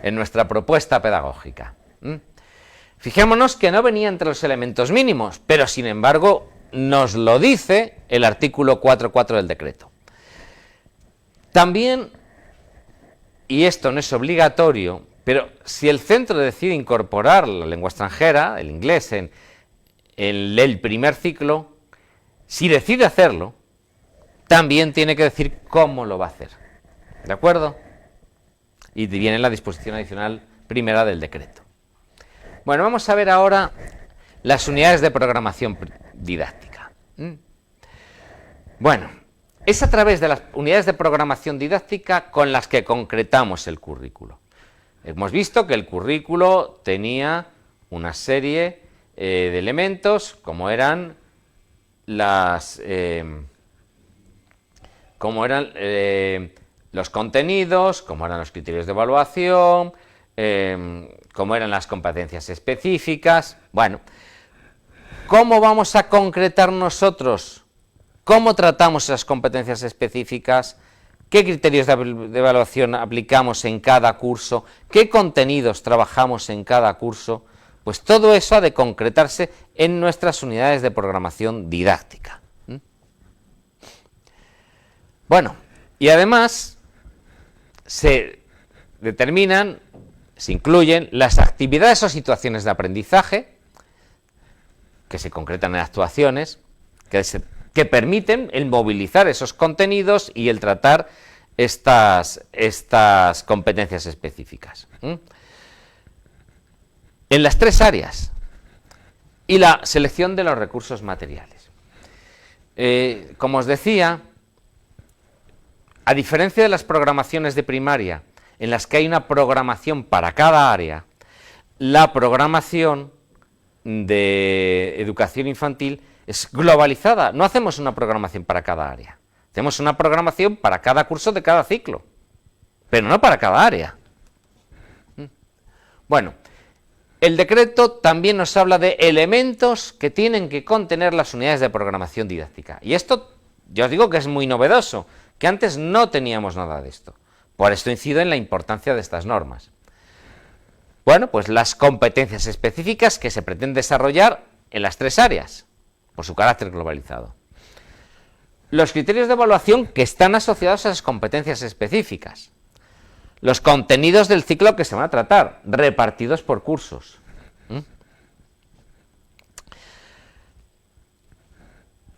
En nuestra propuesta pedagógica. Fijémonos que no venía entre los elementos mínimos, pero sin embargo nos lo dice el artículo 4.4 del decreto. También, y esto no es obligatorio, pero si el centro decide incorporar la lengua extranjera, el inglés, en el primer ciclo, si decide hacerlo, también tiene que decir cómo lo va a hacer. ¿De acuerdo? Y viene en la disposición adicional primera del decreto. Bueno, vamos a ver ahora las unidades de programación didáctica. Bueno, es a través de las unidades de programación didáctica con las que concretamos el currículo. Hemos visto que el currículo tenía una serie de elementos, como eran los contenidos, como eran los criterios de evaluación, como eran las competencias específicas. Bueno, ¿cómo vamos a concretar nosotros? ¿Cómo tratamos esas competencias específicas? qué criterios de evaluación aplicamos en cada curso, qué contenidos trabajamos en cada curso, pues todo eso ha de concretarse en nuestras unidades de programación didáctica. Bueno, y además se determinan, se incluyen las actividades o situaciones de aprendizaje que se concretan en actuaciones, que permiten el movilizar esos contenidos y el tratar estas competencias específicas. En las tres áreas y la selección de los recursos materiales. Como os decía, a diferencia de las programaciones de primaria, en las que hay una programación para cada área, la programación de educación infantil es globalizada. No hacemos una programación para cada área, hacemos una programación para cada curso de cada ciclo, pero no para cada área. Bueno, el decreto también nos habla de elementos que tienen que contener las unidades de programación didáctica. Y esto, yo os digo que es muy novedoso, que antes no teníamos nada de esto. Por esto incido en la importancia de estas normas. Bueno, pues las competencias específicas que se pretenden desarrollar en las tres áreas, por su carácter globalizado. Los criterios de evaluación que están asociados a esas competencias específicas. Los contenidos del ciclo que se van a tratar, repartidos por cursos.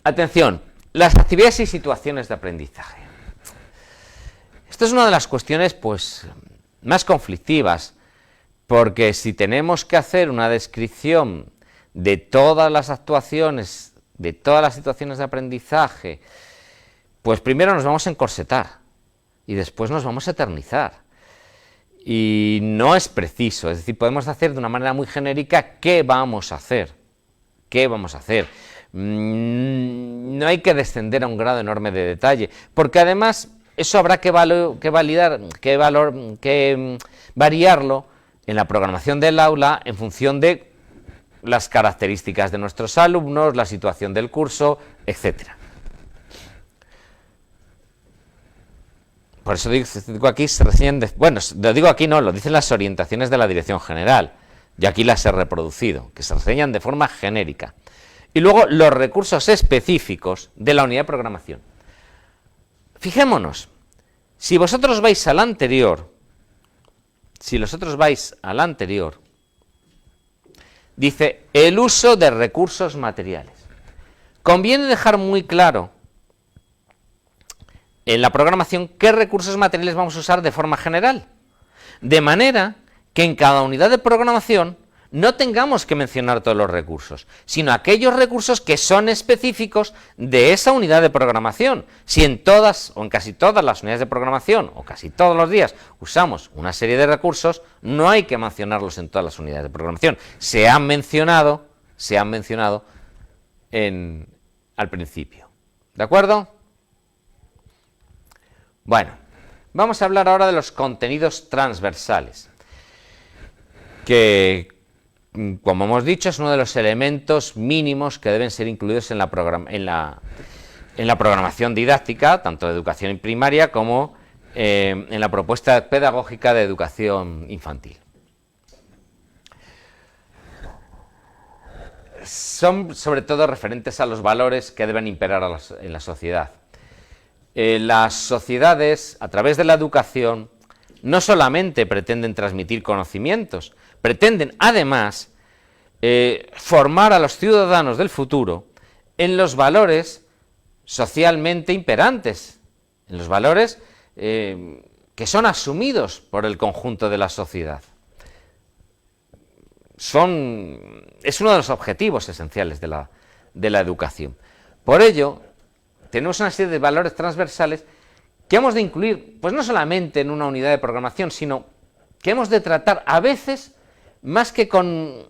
Atención, las actividades y situaciones de aprendizaje. Esto es una de las cuestiones pues más conflictivas, porque si tenemos que hacer una descripción de todas las actuaciones, de todas las situaciones de aprendizaje, pues primero nos vamos a encorsetar y después nos vamos a eternizar. Y no es preciso, es decir, podemos hacer de una manera muy genérica qué vamos a hacer. ¿Qué vamos a hacer? No hay que descender a un grado enorme de detalle, porque además eso habrá que variarlo en la programación del aula en función de las características de nuestros alumnos, la situación del curso, etcétera. Por eso digo aquí, se reseñan, bueno, lo digo aquí no, lo dicen las orientaciones de la Dirección General, yo aquí las he reproducido, que se reseñan de forma genérica. Y luego los recursos específicos de la unidad de programación. Fijémonos, si vosotros vais al anterior, dice el uso de recursos materiales. Conviene dejar muy claro en la programación qué recursos materiales vamos a usar de forma general, de manera que en cada unidad de programación no tengamos que mencionar todos los recursos, sino aquellos recursos que son específicos de esa unidad de programación. Si en todas o en casi todas las unidades de programación, o casi todos los días, usamos una serie de recursos, no hay que mencionarlos en todas las unidades de programación. Se han mencionado al principio. ¿De acuerdo? Bueno, vamos a hablar ahora de los contenidos transversales, que, como hemos dicho, es uno de los elementos mínimos que deben ser incluidos en la programación didáctica, tanto de educación primaria como en la propuesta pedagógica de educación infantil. Son sobre todo referentes a los valores que deben imperar en la sociedad. Las sociedades, a través de la educación, no solamente pretenden transmitir conocimientos, pretenden además formar a los ciudadanos del futuro en los valores socialmente imperantes, en los valores que son asumidos por el conjunto de la sociedad. Es uno de los objetivos esenciales de la educación. Por ello, tenemos una serie de valores transversales que hemos de incluir, pues no solamente en una unidad de programación, sino que hemos de tratar a veces, más que con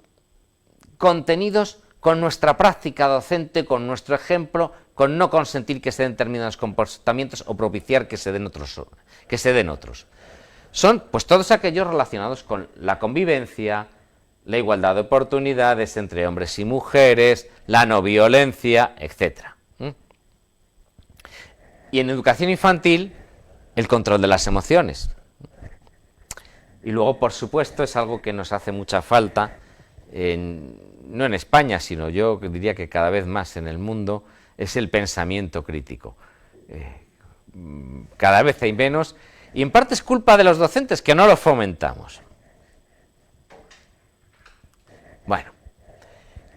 contenidos, con nuestra práctica docente, con nuestro ejemplo, con no consentir que se den determinados comportamientos o propiciar que se den otros. Son pues todos aquellos relacionados con la convivencia, la igualdad de oportunidades entre hombres y mujeres, la no violencia, etcétera. Y en educación infantil, el control de las emociones. Y luego, por supuesto, es algo que nos hace mucha falta, no en España, sino yo diría que cada vez más en el mundo, es el pensamiento crítico. Cada vez hay menos, y en parte es culpa de los docentes que no lo fomentamos. Bueno,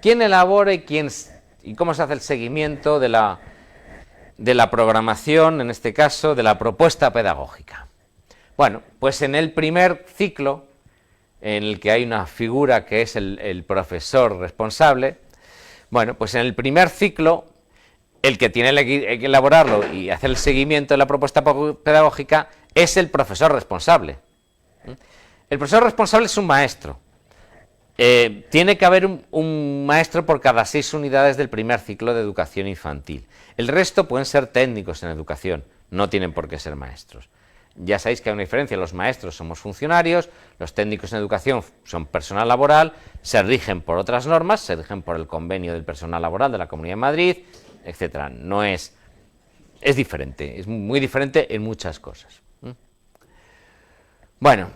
¿quién elabora y cómo se hace el seguimiento de la programación, en este caso, de la propuesta pedagógica? Bueno, pues en el primer ciclo, en el que hay una figura que es el profesor responsable, bueno, pues en el primer ciclo, el que tiene que elaborarlo y hacer el seguimiento de la propuesta pedagógica es el profesor responsable. El profesor responsable es un maestro. Tiene que haber un maestro por cada 6 unidades del primer ciclo de educación infantil. El resto pueden ser técnicos en educación, no tienen por qué ser maestros. Ya sabéis que hay una diferencia, los maestros somos funcionarios, los técnicos en educación son personal laboral, se rigen por otras normas, se rigen por el convenio del personal laboral de la Comunidad de Madrid, etcétera. No es diferente, es muy diferente en muchas cosas. Bueno,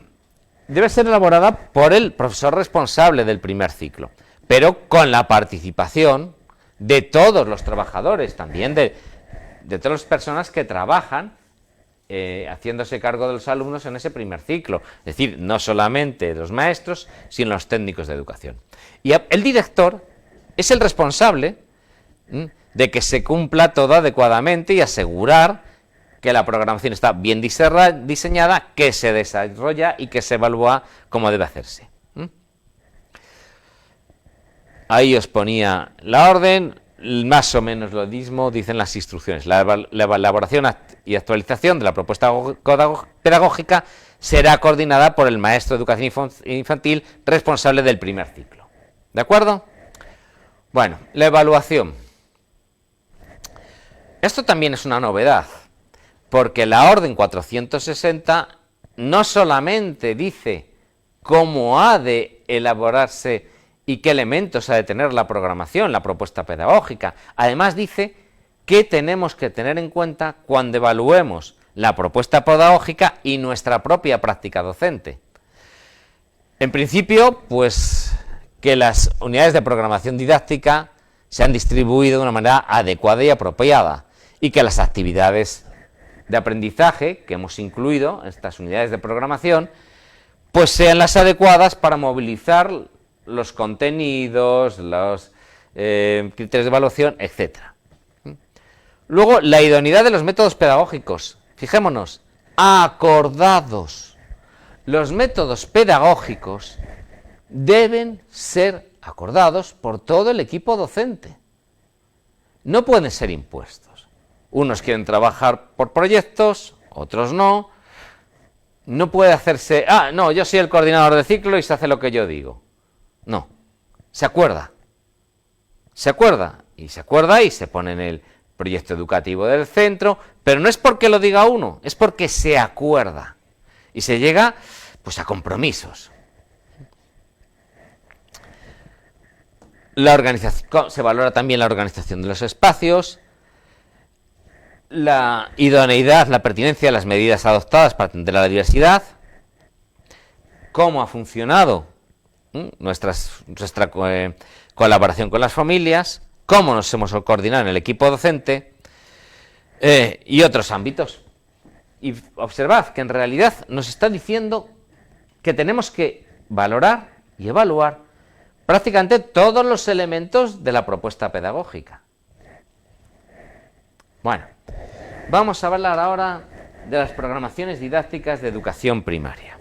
debe ser elaborada por el profesor responsable del primer ciclo, pero con la participación de todos los trabajadores, también de todas las personas que trabajan haciéndose cargo de los alumnos en ese primer ciclo, es decir, no solamente los maestros, sino los técnicos de educación. Y el director es el responsable de que se cumpla todo adecuadamente y asegurar que la programación está bien diseñada, que se desarrolla y que se evalúa como debe hacerse. Ahí os ponía la orden, más o menos lo mismo dicen las instrucciones. La elaboración y actualización de la propuesta pedagógica será coordinada por el maestro de educación infantil responsable del primer ciclo. ¿De acuerdo? Bueno, la evaluación. Esto también es una novedad, porque la orden 460 no solamente dice cómo ha de elaborarse y qué elementos ha de tener la programación, la propuesta pedagógica, además dice qué tenemos que tener en cuenta cuando evaluemos la propuesta pedagógica y nuestra propia práctica docente. En principio, pues que las unidades de programación didáctica se han distribuido de una manera adecuada y apropiada, y que las actividades de aprendizaje que hemos incluido en estas unidades de programación pues sean las adecuadas para movilizar los contenidos, los criterios de evaluación, etc. Luego, la idoneidad de los métodos pedagógicos. Fijémonos, acordados. Los métodos pedagógicos deben ser acordados por todo el equipo docente. No pueden ser impuestos. Unos quieren trabajar por proyectos, otros no. No puede hacerse, no, yo soy el coordinador de ciclo y se hace lo que yo digo. No, se acuerda. Se acuerda y se pone en el proyecto educativo del centro, pero no es porque lo diga uno, es porque se acuerda. Y se llega, pues, a compromisos. La organización, se valora también la organización de los espacios, la idoneidad, la pertinencia de las medidas adoptadas para atender a la diversidad, cómo ha funcionado nuestra colaboración con las familias, cómo nos hemos coordinado en el equipo docente y otros ámbitos. Y observad que en realidad nos está diciendo que tenemos que valorar y evaluar prácticamente todos los elementos de la propuesta pedagógica. Bueno, vamos a hablar ahora de las programaciones didácticas de educación primaria.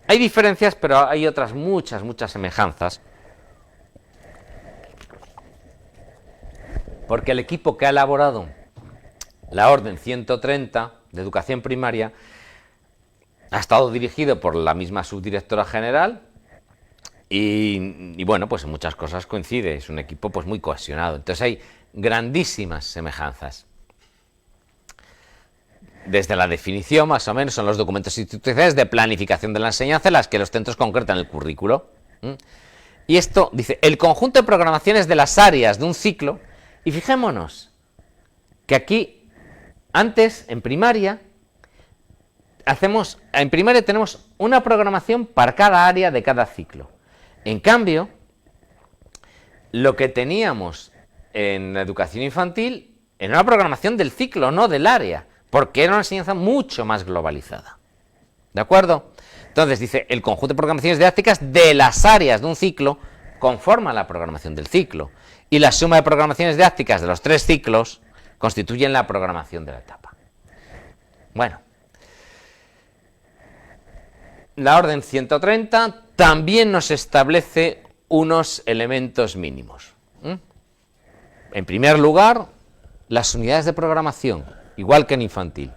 Hay diferencias, pero hay otras muchas semejanzas. Porque el equipo que ha elaborado la Orden 130 de Educación Primaria ha estado dirigido por la misma subdirectora general y bueno, pues en muchas cosas coincide, es un equipo pues muy cohesionado. Entonces hay grandísimas semejanzas. Desde la definición, más o menos, son los documentos institucionales de planificación de la enseñanza en las que los centros concretan el currículo. Y esto dice, el conjunto de programaciones de las áreas de un ciclo, y fijémonos que aquí Antes, en primaria tenemos una programación para cada área de cada ciclo. En cambio, lo que teníamos en la educación infantil era una programación del ciclo, no del área, porque era una enseñanza mucho más globalizada. ¿De acuerdo? Entonces dice, el conjunto de programaciones didácticas de las áreas de un ciclo conforman la programación del ciclo, y la suma de programaciones didácticas de los 3 ciclos constituyen la programación de la etapa. Bueno, la orden 130 también nos establece unos elementos mínimos. En primer lugar, las unidades de programación, igual que en infantil.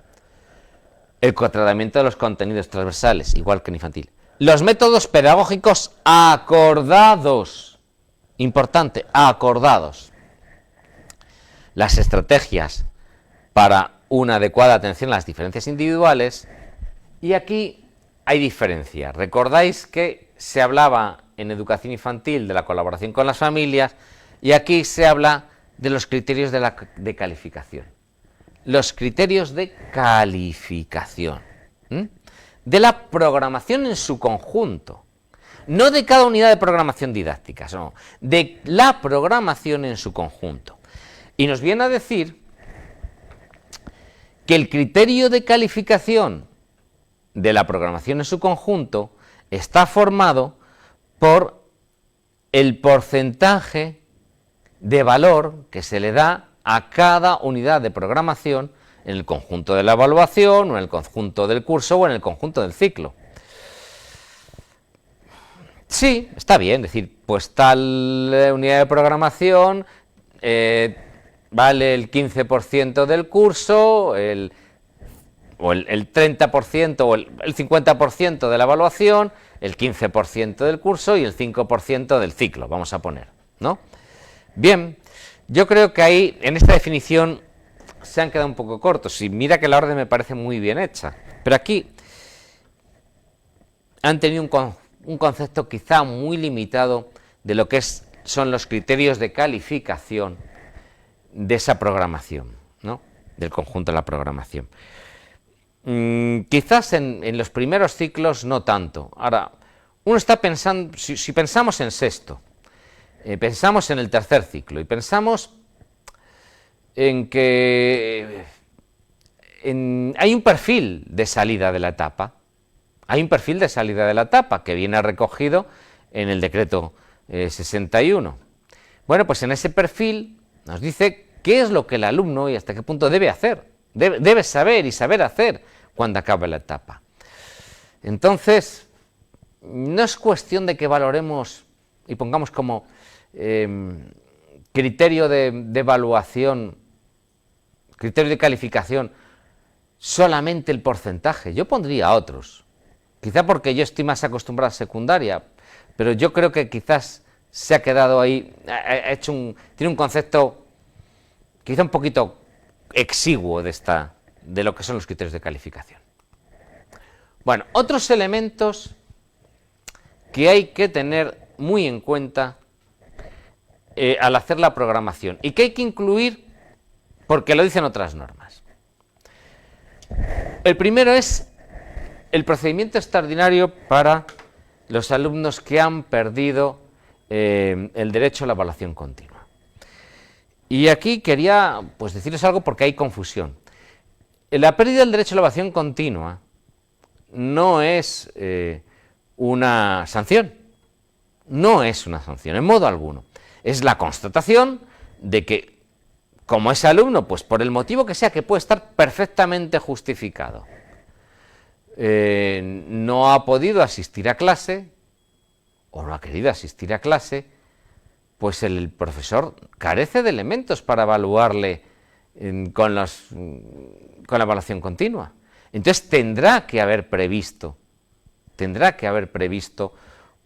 El tratamiento de los contenidos transversales, igual que en infantil. Los métodos pedagógicos acordados. Importante, acordados. Las estrategias para una adecuada atención a las diferencias individuales. Y aquí hay diferencia. Recordáis que se hablaba en educación infantil de la colaboración con las familias y aquí se habla de los criterios de calificación. Los criterios de calificación. De la programación en su conjunto. No de cada unidad de programación didáctica, no, de la programación en su conjunto. Y nos viene a decir que el criterio de calificación de la programación en su conjunto está formado por el porcentaje de valor que se le da a cada unidad de programación en el conjunto de la evaluación, o en el conjunto del curso, o en el conjunto del ciclo. Sí, está bien, es decir, pues tal unidad de programación vale el 15% del curso, o el 30% o el 50% de la evaluación, el 15% del curso y el 5% del ciclo, vamos a poner, ¿no? Bien, yo creo que ahí, en esta definición, se han quedado un poco cortos, y mira que la orden me parece muy bien hecha, pero aquí han tenido un concepto quizá muy limitado de lo que son los criterios de calificación de esa programación, ¿no? Del conjunto de la programación. Quizás en los primeros ciclos no tanto. Ahora, uno está pensando, si pensamos en sexto, pensamos en el tercer ciclo y pensamos en que hay un perfil de salida de la etapa. Hay un perfil de salida de la etapa que viene recogido en el decreto 61. Bueno, pues en ese perfil nos dice qué es lo que el alumno y hasta qué punto debe hacer, debe saber y saber hacer cuando acabe la etapa. Entonces, no es cuestión de que valoremos y pongamos como criterio de evaluación, criterio de calificación, solamente el porcentaje. Yo pondría otros. Quizá porque yo estoy más acostumbrado a secundaria, pero yo creo que quizás se ha quedado ahí, tiene un concepto quizá un poquito exiguo de lo que son los criterios de calificación. Bueno, otros elementos que hay que tener muy en cuenta al hacer la programación y que hay que incluir porque lo dicen otras normas. El primero es el procedimiento extraordinario para los alumnos que han perdido el derecho a la evaluación continua. Y aquí quería decirles algo porque hay confusión. La pérdida del derecho a la evaluación continua no es una sanción. No es una sanción, en modo alguno. Es la constatación de que, como ese alumno, pues por el motivo que sea, que puede estar perfectamente justificado, no ha podido asistir a clase, o no ha querido asistir a clase, pues el profesor carece de elementos para evaluarle con la evaluación continua. Entonces tendrá que haber previsto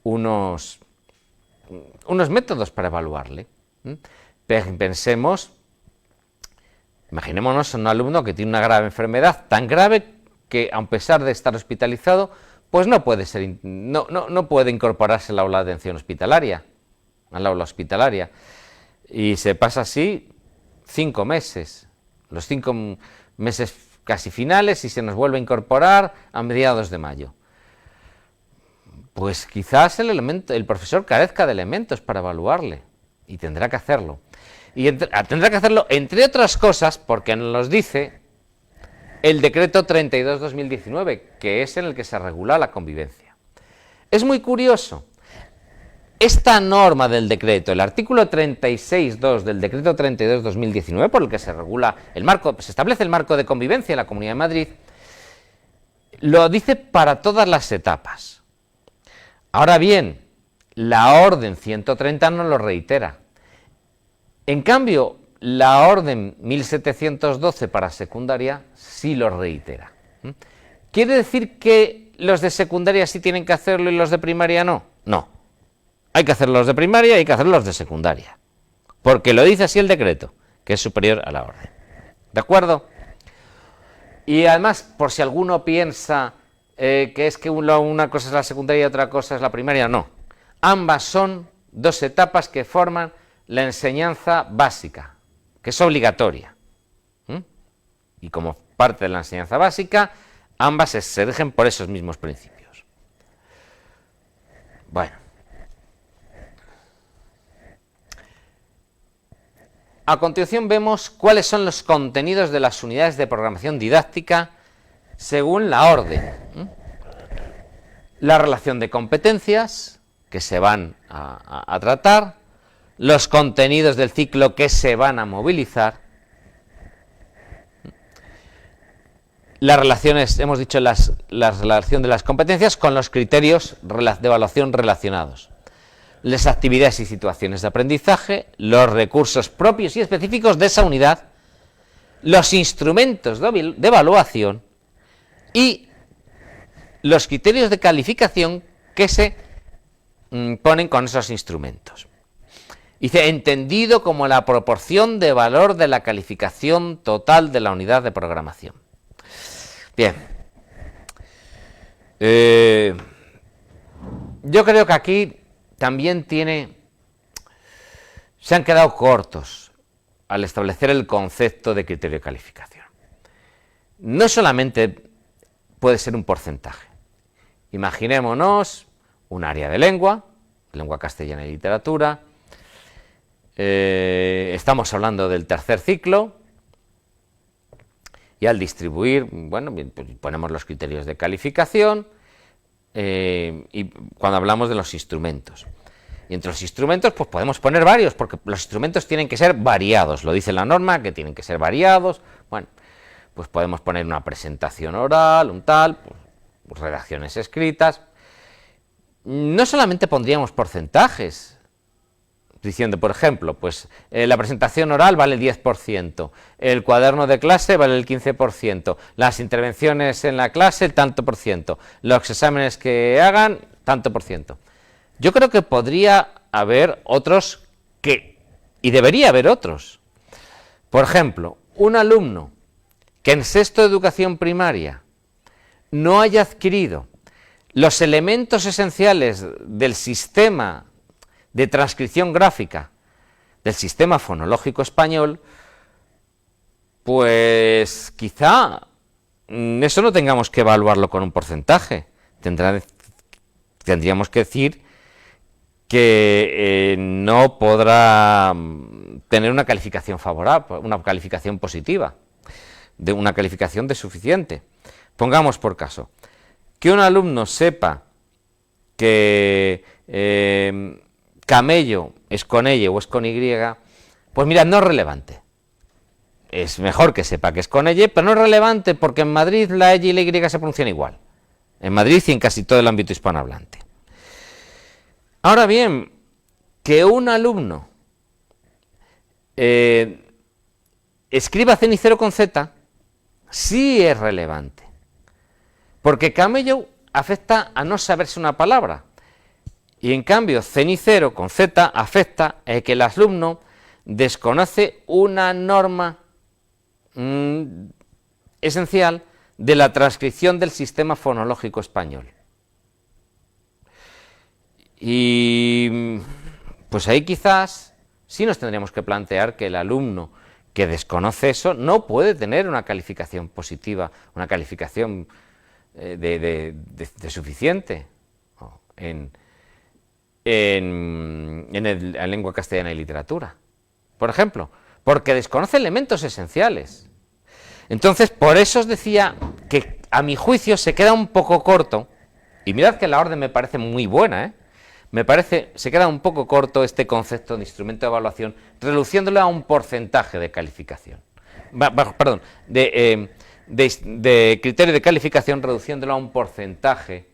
unos métodos para evaluarle. Imaginémonos un alumno que tiene una grave enfermedad, tan grave que a pesar de estar hospitalizado, pues no puede incorporarse al aula de atención hospitalaria, al aula hospitalaria, y se pasa así 5 meses. Los 5 meses casi finales y se nos vuelve a incorporar a mediados de mayo. Pues quizás el profesor carezca de elementos para evaluarle y tendrá que hacerlo. Y tendrá que hacerlo, entre otras cosas, porque nos los dice el decreto 32/2019, que es en el que se regula la convivencia. Es muy curioso. Esta norma del decreto, el artículo 36.2 del decreto 32/2019, por el que se regula el marco, se establece el marco de convivencia en la Comunidad de Madrid, lo dice para todas las etapas. Ahora bien, la orden 130 no lo reitera. En cambio, la orden 1712 para secundaria sí lo reitera. ¿Quiere decir que los de secundaria sí tienen que hacerlo y los de primaria no? No. Hay que hacerlo los de primaria y hay que hacerlo los de secundaria. Porque lo dice así el decreto, que es superior a la orden. ¿De acuerdo? Y además, por si alguno piensa que es que una cosa es la secundaria y otra cosa es la primaria, no. Ambas son dos etapas que forman la enseñanza básica, que es obligatoria. Y como parte de la enseñanza básica, ambas se rigen por esos mismos principios. Bueno. A continuación vemos cuáles son los contenidos de las unidades de programación didáctica según la orden. La relación de competencias que se van a tratar, los contenidos del ciclo que se van a movilizar, las relaciones, hemos dicho la relación de las competencias con los criterios de evaluación relacionados, las actividades y situaciones de aprendizaje, los recursos propios y específicos de esa unidad, los instrumentos de evaluación y los criterios de calificación que se ponen con esos instrumentos. Dice, entendido como la proporción de valor de la calificación total de la unidad de programación. Bien. Yo creo que aquí también se han quedado cortos al establecer el concepto de criterio de calificación. No solamente puede ser un porcentaje. Imaginémonos un área de lengua castellana y literatura. Estamos hablando del tercer ciclo y al distribuir, bueno, pues ponemos los criterios de calificación y cuando hablamos de los instrumentos. Y entre los instrumentos pues podemos poner varios, porque los instrumentos tienen que ser variados, lo dice la norma, que tienen que ser variados. Bueno, pues podemos poner una presentación oral, un tal, pues redacciones escritas. No solamente pondríamos porcentajes, diciendo, por ejemplo, pues la presentación oral vale el 10%, el cuaderno de clase vale el 15%, las intervenciones en la clase el tanto por ciento, los exámenes que hagan tanto por ciento. Yo creo que podría haber otros y debería haber otros. Por ejemplo, un alumno que en sexto de educación primaria no haya adquirido los elementos esenciales del sistema de transcripción gráfica del sistema fonológico español, pues quizá eso no tengamos que evaluarlo con un porcentaje. Tendríamos que decir que no podrá tener una calificación favorable, una calificación positiva, una calificación de suficiente. Pongamos por caso que un alumno sepa que camello es con Y o es con Y, pues mira, no es relevante. Es mejor que sepa que es con Y, pero no es relevante porque en Madrid la Y y la Y se pronuncian igual. En Madrid y en casi todo el ámbito hispanohablante. Ahora bien, que un alumno escriba cenicero con Z sí es relevante. Porque camello afecta a no saberse una palabra. Y en cambio, cenicero con Z afecta a que el alumno desconoce una norma esencial de la transcripción del sistema fonológico español. Y pues ahí quizás sí nos tendríamos que plantear que el alumno que desconoce eso no puede tener una calificación positiva, una calificación de suficiente en la lengua castellana y literatura, por ejemplo, porque desconoce elementos esenciales. Entonces, por eso os decía que a mi juicio se queda un poco corto, y mirad que la orden me parece muy buena, se queda un poco corto este concepto de instrumento de evaluación, reduciéndolo a un porcentaje de calificación. Perdón, de criterio de calificación, reduciéndolo a un porcentaje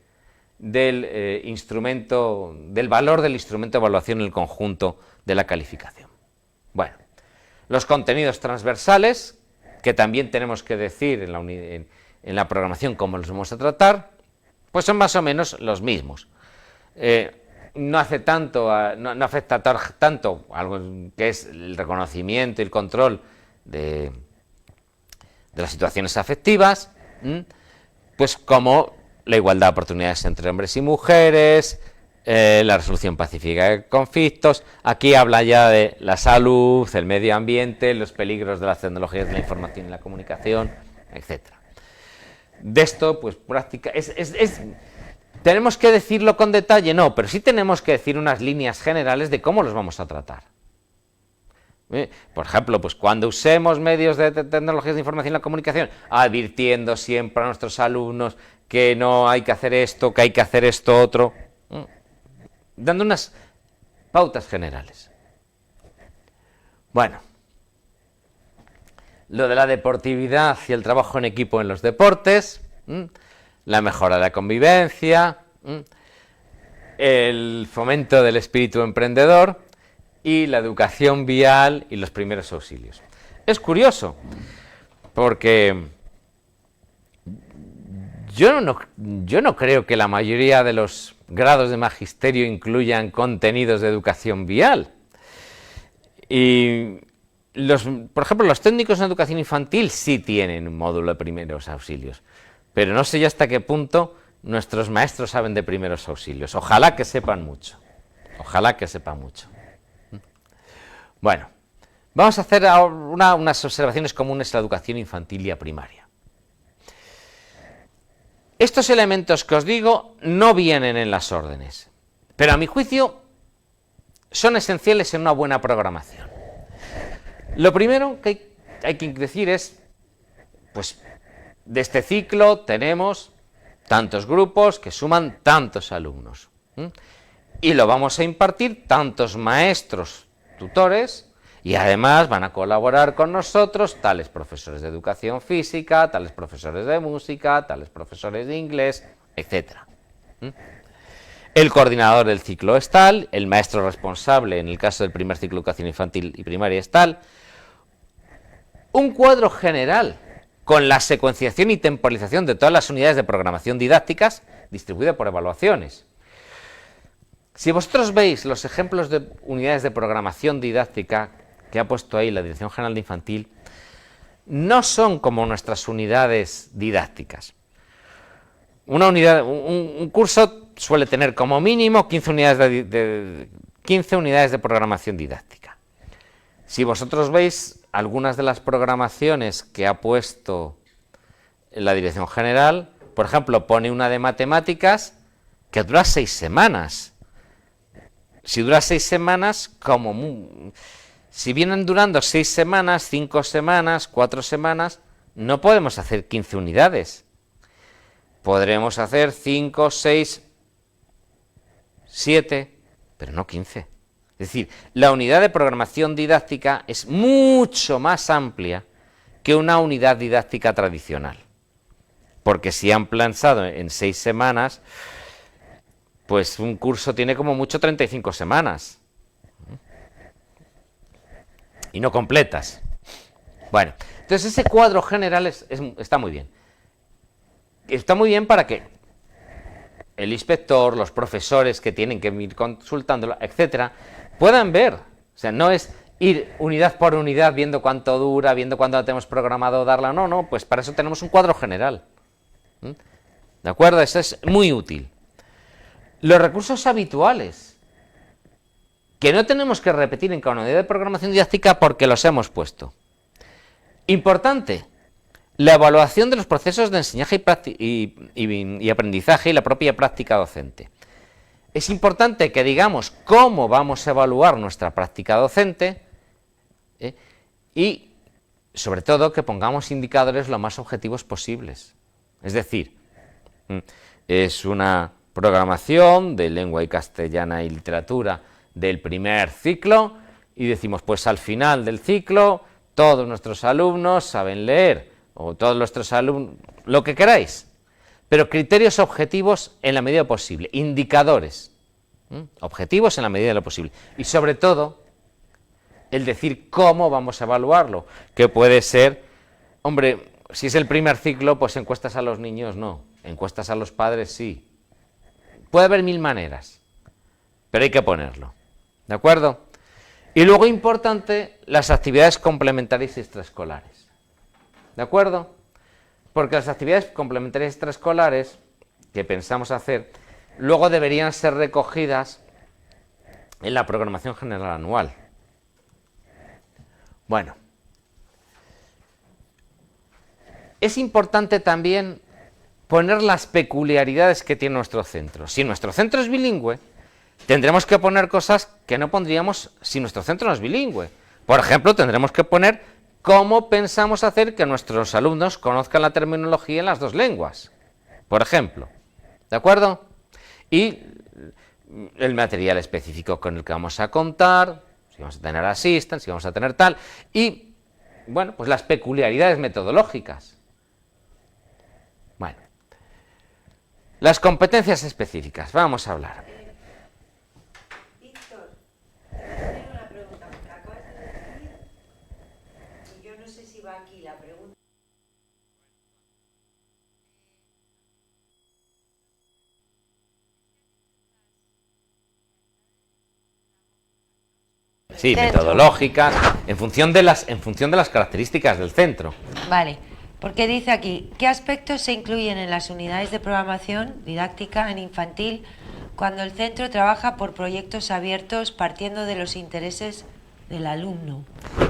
del instrumento, del valor del instrumento de evaluación en el conjunto de la calificación. Bueno, los contenidos transversales, que también tenemos que decir en la programación cómo los vamos a tratar, pues son más o menos los mismos. No afecta tanto algo que es el reconocimiento y el control de las situaciones afectivas, pues como la igualdad de oportunidades entre hombres y mujeres, la resolución pacífica de conflictos. Aquí habla ya de la salud, el medio ambiente, los peligros de las tecnologías de la información y la comunicación, etc. De esto, pues práctica ¿tenemos que decirlo con detalle? No, pero sí tenemos que decir unas líneas generales de cómo los vamos a tratar. Por ejemplo, pues cuando usemos medios de tecnologías de información y la comunicación, advirtiendo siempre a nuestros alumnos que no hay que hacer esto, que hay que hacer esto otro, dando unas pautas generales. Bueno, lo de la deportividad y el trabajo en equipo en los deportes, la mejora de la convivencia, el fomento del espíritu emprendedor y la educación vial y los primeros auxilios. Es curioso, porque yo no creo que la mayoría de los grados de magisterio incluyan contenidos de educación vial. Y por ejemplo, los técnicos en educación infantil sí tienen un módulo de primeros auxilios, pero no sé yo hasta qué punto nuestros maestros saben de primeros auxilios. Ojalá que sepan mucho. Ojalá que sepan mucho. Bueno, vamos a hacer unas observaciones comunes a la educación infantil y a primaria. Estos elementos que os digo no vienen en las órdenes, pero a mi juicio son esenciales en una buena programación. Lo primero que hay que decir es, pues, de este ciclo tenemos tantos grupos que suman tantos alumnos. Y lo vamos a impartir tantos maestros, tutores, y además van a colaborar con nosotros tales profesores de educación física, tales profesores de música, tales profesores de inglés, etc. El coordinador del ciclo es tal, el maestro responsable en el caso del primer ciclo de educación infantil y primaria es tal. Un cuadro general con la secuenciación y temporalización de todas las unidades de programación didácticas distribuida por evaluaciones. Si vosotros veis los ejemplos de unidades de programación didáctica que ha puesto ahí la Dirección General de Infantil, no son como nuestras unidades didácticas. Un curso suele tener como mínimo 15 unidades de programación didáctica. Si vosotros veis algunas de las programaciones que ha puesto la Dirección General, por ejemplo, pone una de matemáticas que dura 6 semanas. Si dura 6 semanas, si vienen durando 6 semanas, 5 semanas, 4 semanas, no podemos hacer 15 unidades. Podremos hacer 5, 6, 7, pero no 15. Es decir, la unidad de programación didáctica es mucho más amplia que una unidad didáctica tradicional. Porque si han planchado en 6 semanas, pues un curso tiene como mucho 35 semanas. Y no completas. Bueno, entonces ese cuadro general está muy bien. Está muy bien para que el inspector, los profesores que tienen que ir consultándolo, etcétera, puedan ver. O sea, no es ir unidad por unidad viendo cuánto dura, viendo cuándo tenemos programado darla. No, pues para eso tenemos un cuadro general. ¿De acuerdo? Eso es muy útil. Los recursos habituales, que no tenemos que repetir en cada unidad de programación didáctica porque los hemos puesto. Importante, la evaluación de los procesos de enseñanza y aprendizaje y la propia práctica docente. Es importante que digamos cómo vamos a evaluar nuestra práctica docente y, sobre todo, que pongamos indicadores lo más objetivos posibles. Es decir, es una programación de lengua y castellana y literatura del primer ciclo y decimos, pues al final del ciclo todos nuestros alumnos saben leer, o todos nuestros alumnos, lo que queráis, pero criterios objetivos en la medida posible, indicadores, objetivos en la medida de lo posible, y sobre todo, el decir cómo vamos a evaluarlo, que puede ser, hombre, si es el primer ciclo, pues encuestas a los niños no, encuestas a los padres sí, puede haber 1000 maneras, pero hay que ponerlo, ¿de acuerdo? Y luego importante, las actividades complementarias y extraescolares. ¿De acuerdo? Porque las actividades complementarias y extraescolares que pensamos hacer, luego deberían ser recogidas en la programación general anual. Bueno. Es importante también poner las peculiaridades que tiene nuestro centro. Si nuestro centro es bilingüe, tendremos que poner cosas que no pondríamos si nuestro centro no es bilingüe. Por ejemplo, tendremos que poner cómo pensamos hacer que nuestros alumnos conozcan la terminología en las 2 lenguas. Por ejemplo, ¿de acuerdo? Y el material específico con el que vamos a contar, si vamos a tener assistant, si vamos a tener tal, y, bueno, pues las peculiaridades metodológicas. Bueno, las competencias específicas, vamos a hablar. Sí, metodológicas, en función de las características del centro. Vale, porque dice aquí, ¿qué aspectos se incluyen en las unidades de programación didáctica en infantil cuando el centro trabaja por proyectos abiertos partiendo de los intereses del alumno?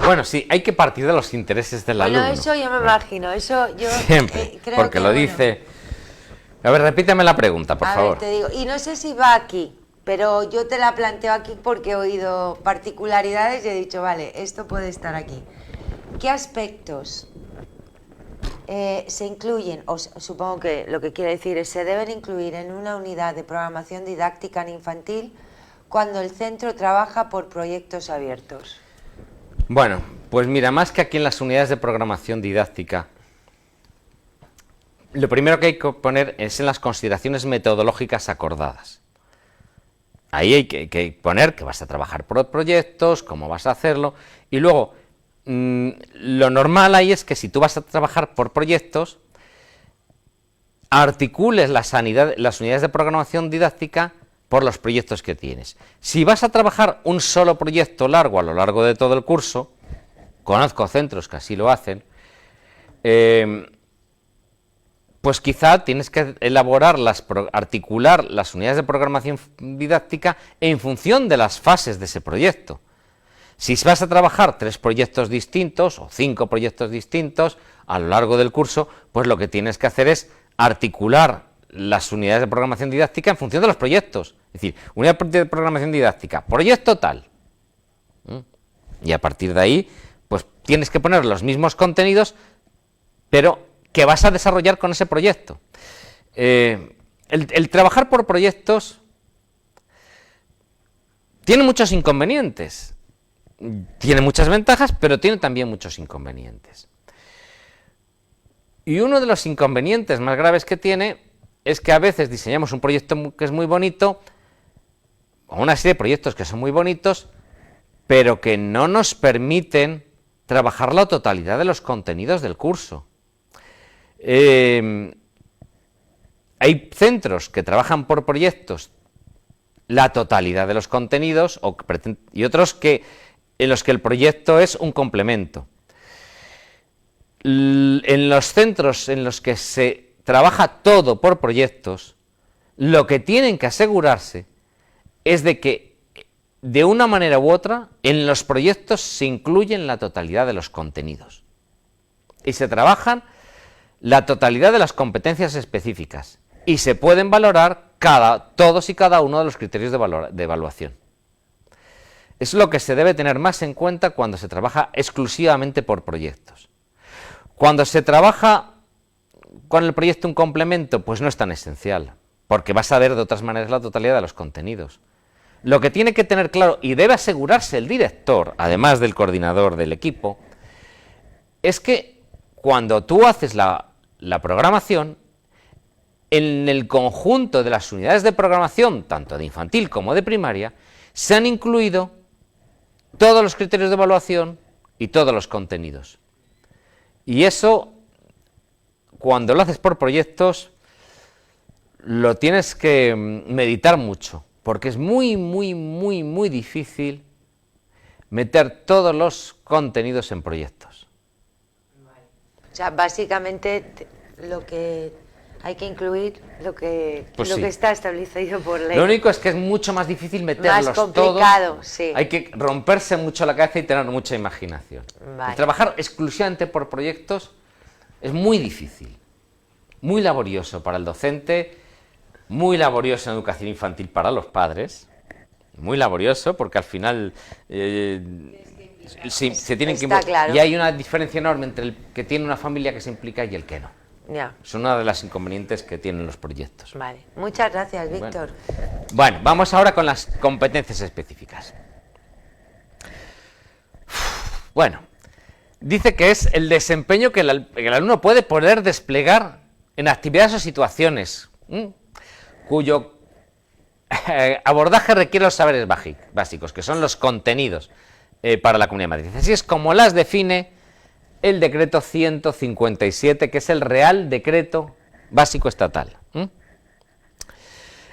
Bueno, sí, hay que partir de los intereses del alumno. Bueno, eso yo me imagino, eso yo siempre, creo porque que, lo dice... A ver, repíteme la pregunta, por favor. A ver, te digo, y no sé si va aquí, pero yo te la planteo aquí porque he oído particularidades y he dicho, vale, esto puede estar aquí. ¿Qué aspectos se incluyen, o supongo que lo que quiere decir es, se deben incluir en una unidad de programación didáctica en infantil cuando el centro trabaja por proyectos abiertos? Bueno, pues mira, más que aquí en las unidades de programación didáctica, lo primero que hay que poner es en las consideraciones metodológicas acordadas. Ahí hay que poner que vas a trabajar por proyectos, cómo vas a hacerlo, y luego lo normal ahí es que si tú vas a trabajar por proyectos, articules las unidades de programación didáctica por los proyectos que tienes. Si vas a trabajar un solo proyecto largo a lo largo de todo el curso, conozco centros que así lo hacen, pues quizá tienes que articular las unidades de programación didáctica en función de las fases de ese proyecto. Si vas a trabajar 3 proyectos distintos o 5 proyectos distintos a lo largo del curso, pues lo que tienes que hacer es articular las unidades de programación didáctica en función de los proyectos. Es decir, unidad de programación didáctica, proyecto tal. Y a partir de ahí, pues tienes que poner los mismos contenidos, pero que vas a desarrollar con ese proyecto. El trabajar por proyectos tiene muchos inconvenientes. Tiene muchas ventajas, pero tiene también muchos inconvenientes. Y uno de los inconvenientes más graves que tiene es que a veces diseñamos un proyecto que es muy bonito, o una serie de proyectos que son muy bonitos, pero que no nos permiten trabajar la totalidad de los contenidos del curso. Hay centros que trabajan por proyectos la totalidad de los contenidos y otros en los que el proyecto es un complemento. En los centros en los que se trabaja todo por proyectos, lo que tienen que asegurarse es de que de una manera u otra en los proyectos se incluyen la totalidad de los contenidos. y se trabajan la totalidad de las competencias específicas y se pueden valorar todos y cada uno de los criterios de evaluación. Es lo que se debe tener más en cuenta cuando se trabaja exclusivamente por proyectos. Cuando se trabaja con el proyecto un complemento, pues no es tan esencial, porque vas a ver de otras maneras la totalidad de los contenidos. Lo que tiene que tener claro y debe asegurarse el director, además del coordinador del equipo, es que cuando tú haces la programación, en el conjunto de las unidades de programación, tanto de infantil como de primaria, se han incluido todos los criterios de evaluación y todos los contenidos. Y eso, cuando lo haces por proyectos, lo tienes que meditar mucho, porque es muy difícil meter todos los contenidos en proyectos. O sea, básicamente lo que hay que incluir lo que está establecido por ley. Lo único es que es mucho más difícil meterlos más complicado, todos. Sí. Hay que romperse mucho la cabeza y tener mucha imaginación. Vale. Y trabajar exclusivamente por proyectos es muy difícil, muy laborioso para el docente, muy laborioso en educación infantil para los padres, muy laborioso porque al final se tienen que involucrar. Claro. Y hay una diferencia enorme entre el que tiene una familia que se implica y el que no. Ya. Es una de las inconvenientes que tienen los proyectos. Vale, muchas gracias, Víctor. Bueno, vamos ahora con las competencias específicas. Bueno, dice que es el desempeño que el alumno puede poder desplegar en actividades o situaciones cuyo abordaje requiere los saberes básicos, que son los contenidos para la Comunidad de Madrid. Así es como las define el decreto 157, que es el Real Decreto Básico Estatal.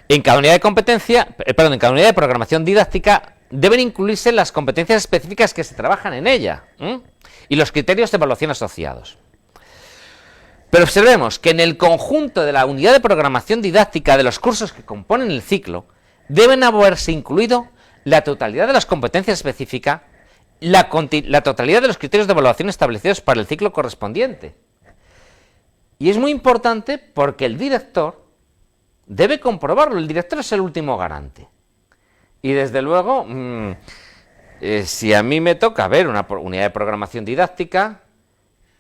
En cada unidad de competencia, en cada unidad de programación didáctica deben incluirse las competencias específicas que se trabajan en ella y los criterios de evaluación asociados. Pero observemos que en el conjunto de la unidad de programación didáctica de los cursos que componen el ciclo deben haberse incluido la totalidad de las competencias específicas, la totalidad de los criterios de evaluación establecidos para el ciclo correspondiente. Y es muy importante porque el director debe comprobarlo, el director es el último garante. Y desde luego, si a mí me toca ver una unidad de programación didáctica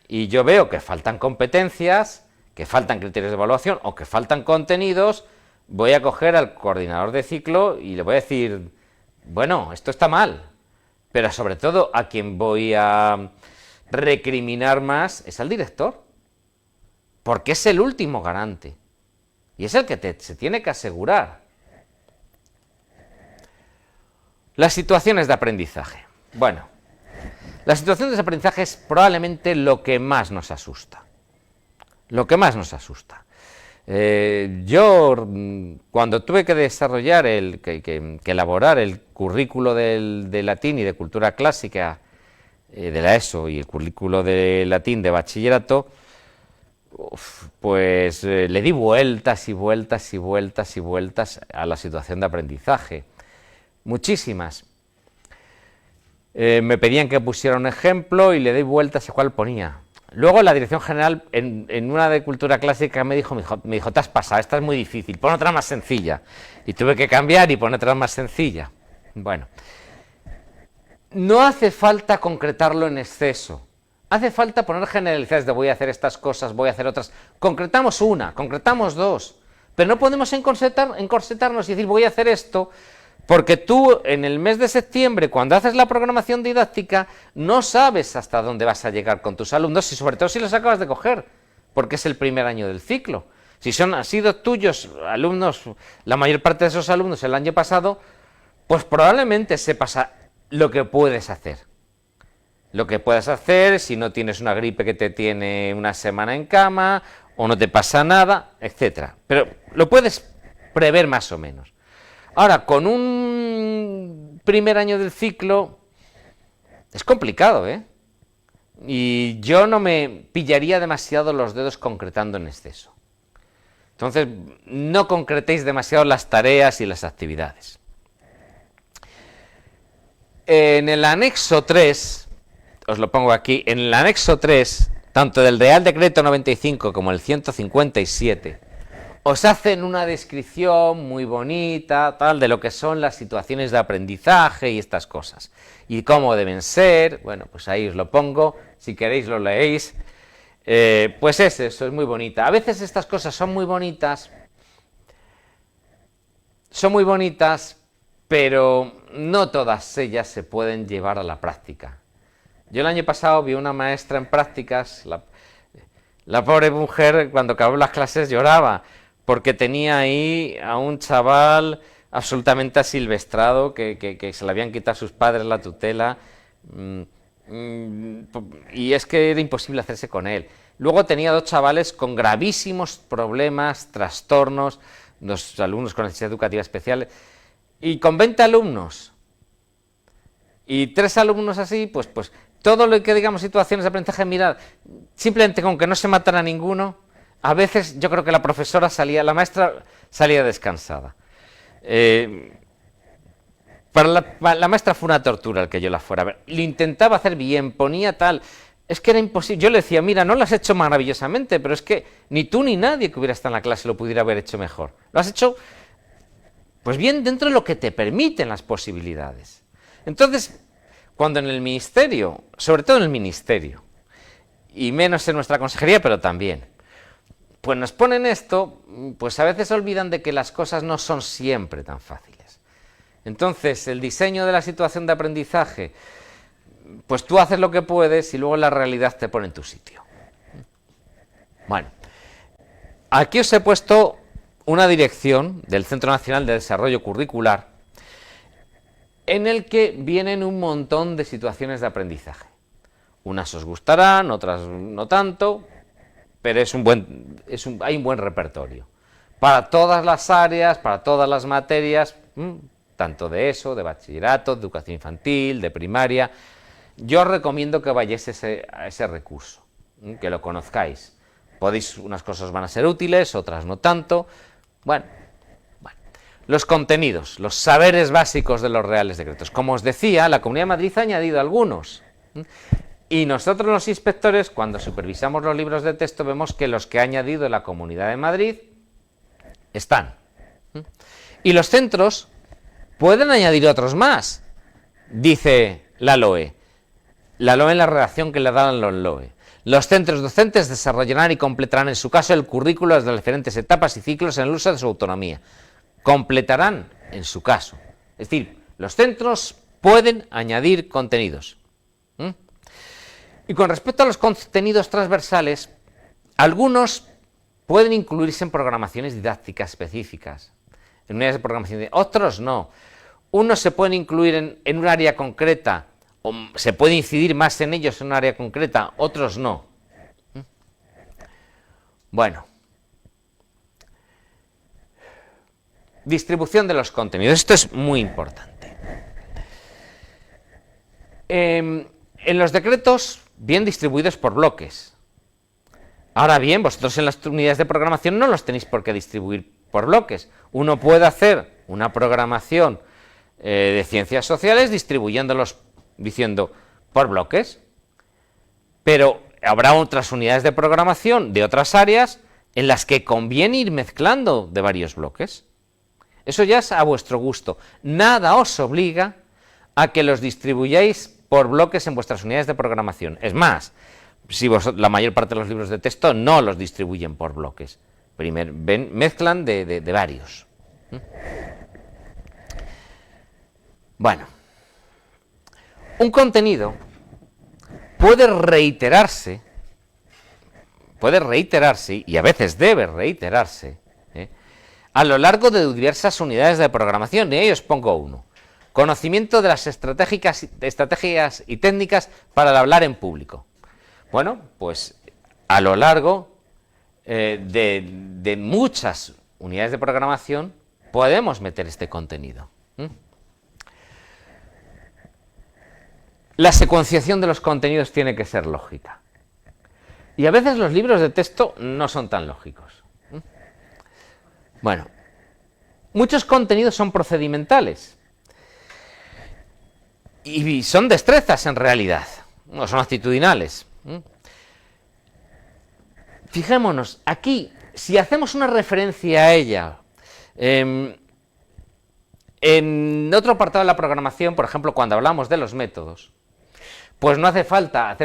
y yo veo que faltan competencias, que faltan criterios de evaluación o que faltan contenidos, voy a coger al coordinador de ciclo y le voy a decir, bueno, esto está mal. Pero sobre todo a quien voy a recriminar más es al director, porque es el último garante y es el que se tiene que asegurar. Las situaciones de aprendizaje. Bueno, las situaciones de aprendizaje es probablemente lo que más nos asusta. Lo que más nos asusta. Yo, cuando tuve que desarrollar, que elaborar el currículo de latín y de cultura clásica de la ESO y el currículo de latín de bachillerato, pues le di vueltas y vueltas y vueltas y vueltas a la situación de aprendizaje. Muchísimas. Me pedían que pusiera un ejemplo y le di vueltas y cuál ponía. Luego la dirección general, en una de cultura clásica, me dijo, te has pasado, esta es muy difícil, pon otra más sencilla. Y tuve que cambiar y poner otra más sencilla. Bueno, no hace falta concretarlo en exceso. Hace falta poner generalidades de voy a hacer estas cosas, voy a hacer otras. Concretamos una, concretamos dos. Pero no podemos encorsetarnos y decir voy a hacer esto, porque tú en el mes de septiembre, cuando haces la programación didáctica, no sabes hasta dónde vas a llegar con tus alumnos, y sobre todo si los acabas de coger, porque es el primer año del ciclo. Si han sido tuyos alumnos, la mayor parte de esos alumnos el año pasado, pues probablemente sepas lo que puedes hacer. Lo que puedes hacer si no tienes una gripe que te tiene una semana en cama, o no te pasa nada, etcétera. Pero lo puedes prever más o menos. Ahora, con un primer año del ciclo, es complicado, ¿eh? Y yo no me pillaría demasiado los dedos concretando en exceso. Entonces, no concretéis demasiado las tareas y las actividades. En el anexo 3, os lo pongo aquí, en el anexo 3 tanto del Real Decreto 95 como el 157, os hacen una descripción muy bonita, tal, de lo que son las situaciones de aprendizaje y estas cosas, y cómo deben ser. Bueno, pues ahí os lo pongo, si queréis lo leéis. Pues eso es muy bonita. A veces estas cosas son muy bonitas, pero no todas ellas se pueden llevar a la práctica. Yo el año pasado vi una maestra en prácticas, la pobre mujer cuando acabó las clases lloraba, porque tenía ahí a un chaval absolutamente asilvestrado, que se le habían quitado sus padres la tutela, y es que era imposible hacerse con él. Luego tenía 2 chavales con gravísimos problemas, trastornos, 2 alumnos con necesidad educativa especial, y con 20 alumnos, y 3 alumnos así, pues todo lo que digamos situaciones de aprendizaje, mirad, simplemente con que no se matara ninguno, a veces yo creo que la maestra salía descansada. Para la maestra fue una tortura el que yo la fuera a ver. Lo intentaba hacer bien, ponía tal. Es que era imposible. Yo le decía, mira, no lo has hecho maravillosamente, pero es que ni tú ni nadie que hubiera estado en la clase lo pudiera haber hecho mejor. Lo has hecho, pues bien, dentro de lo que te permiten las posibilidades. Entonces, cuando en el ministerio, sobre todo en el ministerio, y menos en nuestra consejería, pero también, pues nos ponen esto, pues a veces olvidan de que las cosas no son siempre tan fáciles. Entonces, el diseño de la situación de aprendizaje, pues tú haces lo que puedes y luego la realidad te pone en tu sitio. Bueno, aquí os he puesto una dirección del Centro Nacional de Desarrollo Curricular en el que vienen un montón de situaciones de aprendizaje. Unas os gustarán, otras no tanto, pero hay un buen repertorio. Para todas las áreas, para todas las materias, tanto de ESO, de bachillerato, de educación infantil, de primaria. Yo os recomiendo que vayáis a ese recurso, que lo conozcáis. Unas cosas van a ser útiles, otras no tanto. Bueno, los contenidos, los saberes básicos de los Reales Decretos. Como os decía, la Comunidad de Madrid ha añadido algunos. Y nosotros los inspectores, cuando supervisamos los libros de texto, vemos que los que ha añadido la Comunidad de Madrid están. Y los centros pueden añadir otros más, dice la LOE. La LOE en la redacción que le dan los LOE. Los centros docentes desarrollarán y completarán en su caso el currículo de las diferentes etapas y ciclos en el uso de su autonomía. Completarán en su caso. Es decir, los centros pueden añadir contenidos. Y con respecto a los contenidos transversales, algunos pueden incluirse en programaciones didácticas específicas, en unidades de programación, otros no. Unos se pueden incluir en un área concreta, o se puede incidir más en ellos en un área concreta, otros no. Bueno. Distribución de los contenidos. Esto es muy importante. En los decretos, bien distribuidos por bloques. Ahora bien, vosotros en las unidades de programación no los tenéis por qué distribuir por bloques. Uno puede hacer una programación de ciencias sociales distribuyéndolos, diciendo, por bloques. Pero habrá otras unidades de programación de otras áreas en las que conviene ir mezclando de varios bloques. Eso ya es a vuestro gusto. Nada os obliga a que los distribuyáis por bloques en vuestras unidades de programación. Es más, si la mayor parte de los libros de texto no los distribuyen por bloques. Primero, mezclan de varios. Bueno, un contenido puede reiterarse, y a veces debe reiterarse, a lo largo de diversas unidades de programación, y ahí os pongo uno. Conocimiento de las estrategias y técnicas para el hablar en público. Bueno, pues a lo largo de muchas unidades de programación podemos meter este contenido. La secuenciación de los contenidos tiene que ser lógica. Y a veces los libros de texto no son tan lógicos. Bueno, muchos contenidos son procedimentales. Y son destrezas en realidad, no son actitudinales. fijémonos, aquí, si hacemos una referencia a ella, en otro apartado de la programación, por ejemplo, cuando hablamos de los métodos, pues no hace falta,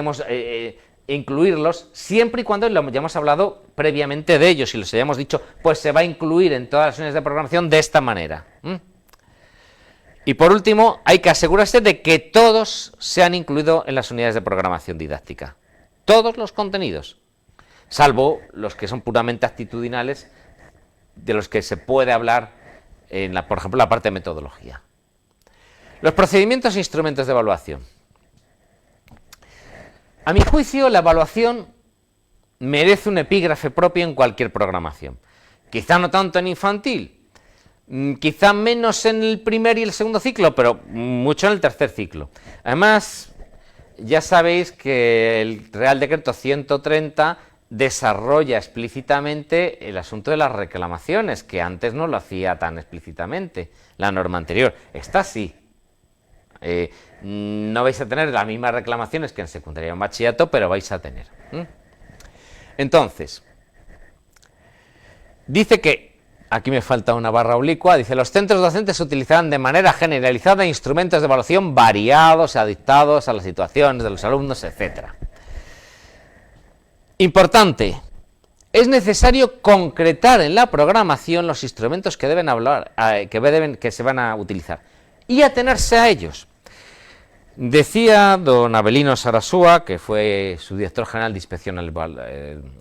incluirlos, siempre y cuando ya hemos hablado previamente de ellos y los hayamos dicho, pues se va a incluir en todas las unidades de programación de esta manera. Y por último, hay que asegurarse de que todos se han incluido en las unidades de programación didáctica. Todos los contenidos, salvo los que son puramente actitudinales, de los que se puede hablar, por ejemplo, la parte de metodología. Los procedimientos e instrumentos de evaluación. A mi juicio, la evaluación merece un epígrafe propio en cualquier programación. Quizá no tanto en infantil, quizá menos en el primer y el segundo ciclo, pero mucho en el tercer ciclo. Además, ya sabéis que el Real Decreto 130 desarrolla explícitamente el asunto de las reclamaciones, que antes no lo hacía tan explícitamente la norma anterior. Esta sí. No vais a tener las mismas reclamaciones que en secundaria o en bachillerato, pero vais a tener. Entonces, dice que, aquí me falta una barra oblicua, dice, los centros docentes utilizarán de manera generalizada instrumentos de evaluación variados, adaptados a las situaciones de los alumnos, etc. Importante, es necesario concretar en la programación los instrumentos que deben hablar, que se van a utilizar y atenerse a ellos. Decía don Avelino Sarasúa, que fue subdirector general de Inspección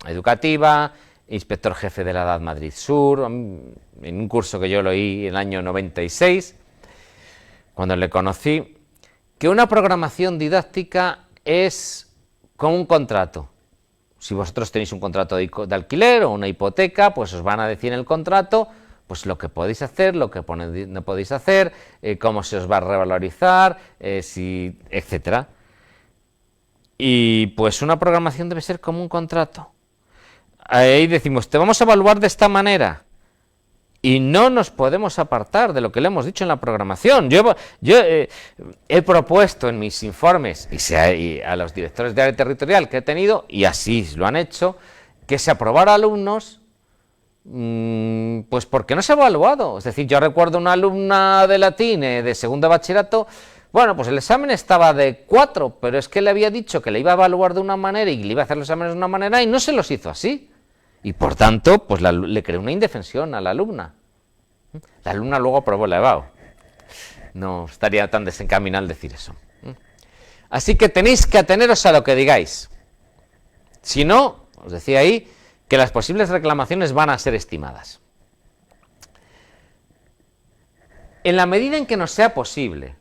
Educativa, inspector jefe de la EDAD Madrid Sur, en un curso que yo lo oí en el año 96, cuando le conocí, que una programación didáctica es como un contrato. Si vosotros tenéis un contrato de alquiler o una hipoteca, pues os van a decir en el contrato pues lo que podéis hacer, lo que no podéis hacer, cómo se os va a revalorizar, etcétera. Y pues una programación debe ser como un contrato. Ahí decimos, te vamos a evaluar de esta manera. Y no nos podemos apartar de lo que le hemos dicho en la programación. Yo he propuesto en mis informes, y a los directores de área territorial que he tenido, y así lo han hecho, que se aprobara alumnos, pues porque no se ha evaluado. Es decir, yo recuerdo una alumna de latín de segundo de bachillerato, bueno, pues el examen estaba de 4, pero es que le había dicho que le iba a evaluar de una manera y le iba a hacer los exámenes de una manera y no se los hizo así. Y por tanto, pues le creó una indefensión a la alumna. La alumna luego aprobó el EVAO. No estaría tan desencaminado decir eso. Así que tenéis que ateneros a lo que digáis. Si no, os decía ahí, que las posibles reclamaciones van a ser estimadas. En la medida en que nos sea posible,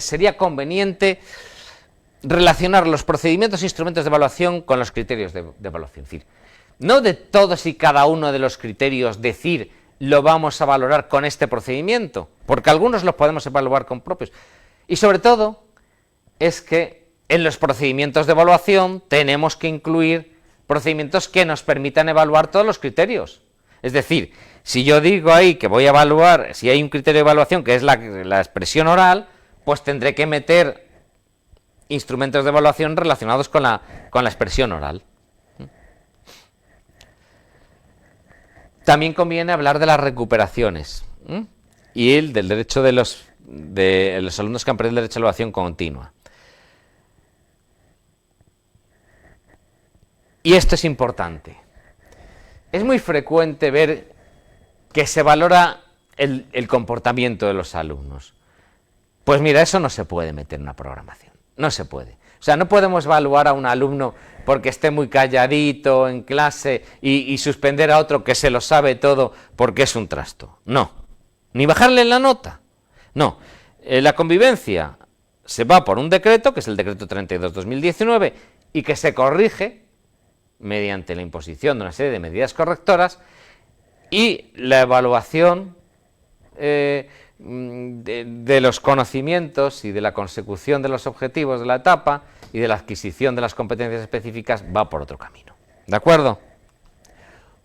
sería conveniente relacionar los procedimientos e instrumentos de evaluación con los criterios de evaluación. Es decir, no de todos y cada uno de los criterios decir lo vamos a valorar con este procedimiento, porque algunos los podemos evaluar con propios. Y sobre todo, es que en los procedimientos de evaluación tenemos que incluir procedimientos que nos permitan evaluar todos los criterios. Es decir, si yo digo ahí que voy a evaluar, si hay un criterio de evaluación que es la expresión oral, pues tendré que meter instrumentos de evaluación relacionados con la expresión oral. También conviene hablar de las recuperaciones y del derecho de los alumnos que han perdido el derecho a la evaluación continua. Y esto es importante. Es muy frecuente ver que se valora el comportamiento de los alumnos. Pues mira, eso no se puede meter en una programación. No se puede. O sea, no podemos evaluar a un alumno porque esté muy calladito en clase y suspender a otro que se lo sabe todo porque es un trasto. No. Ni bajarle la nota. No. La convivencia se va por un decreto, que es el decreto 32/2019, y que se corrige mediante la imposición de una serie de medidas correctoras, y la evaluación de los conocimientos y de la consecución de los objetivos de la etapa y de la adquisición de las competencias específicas va por otro camino. ¿De acuerdo?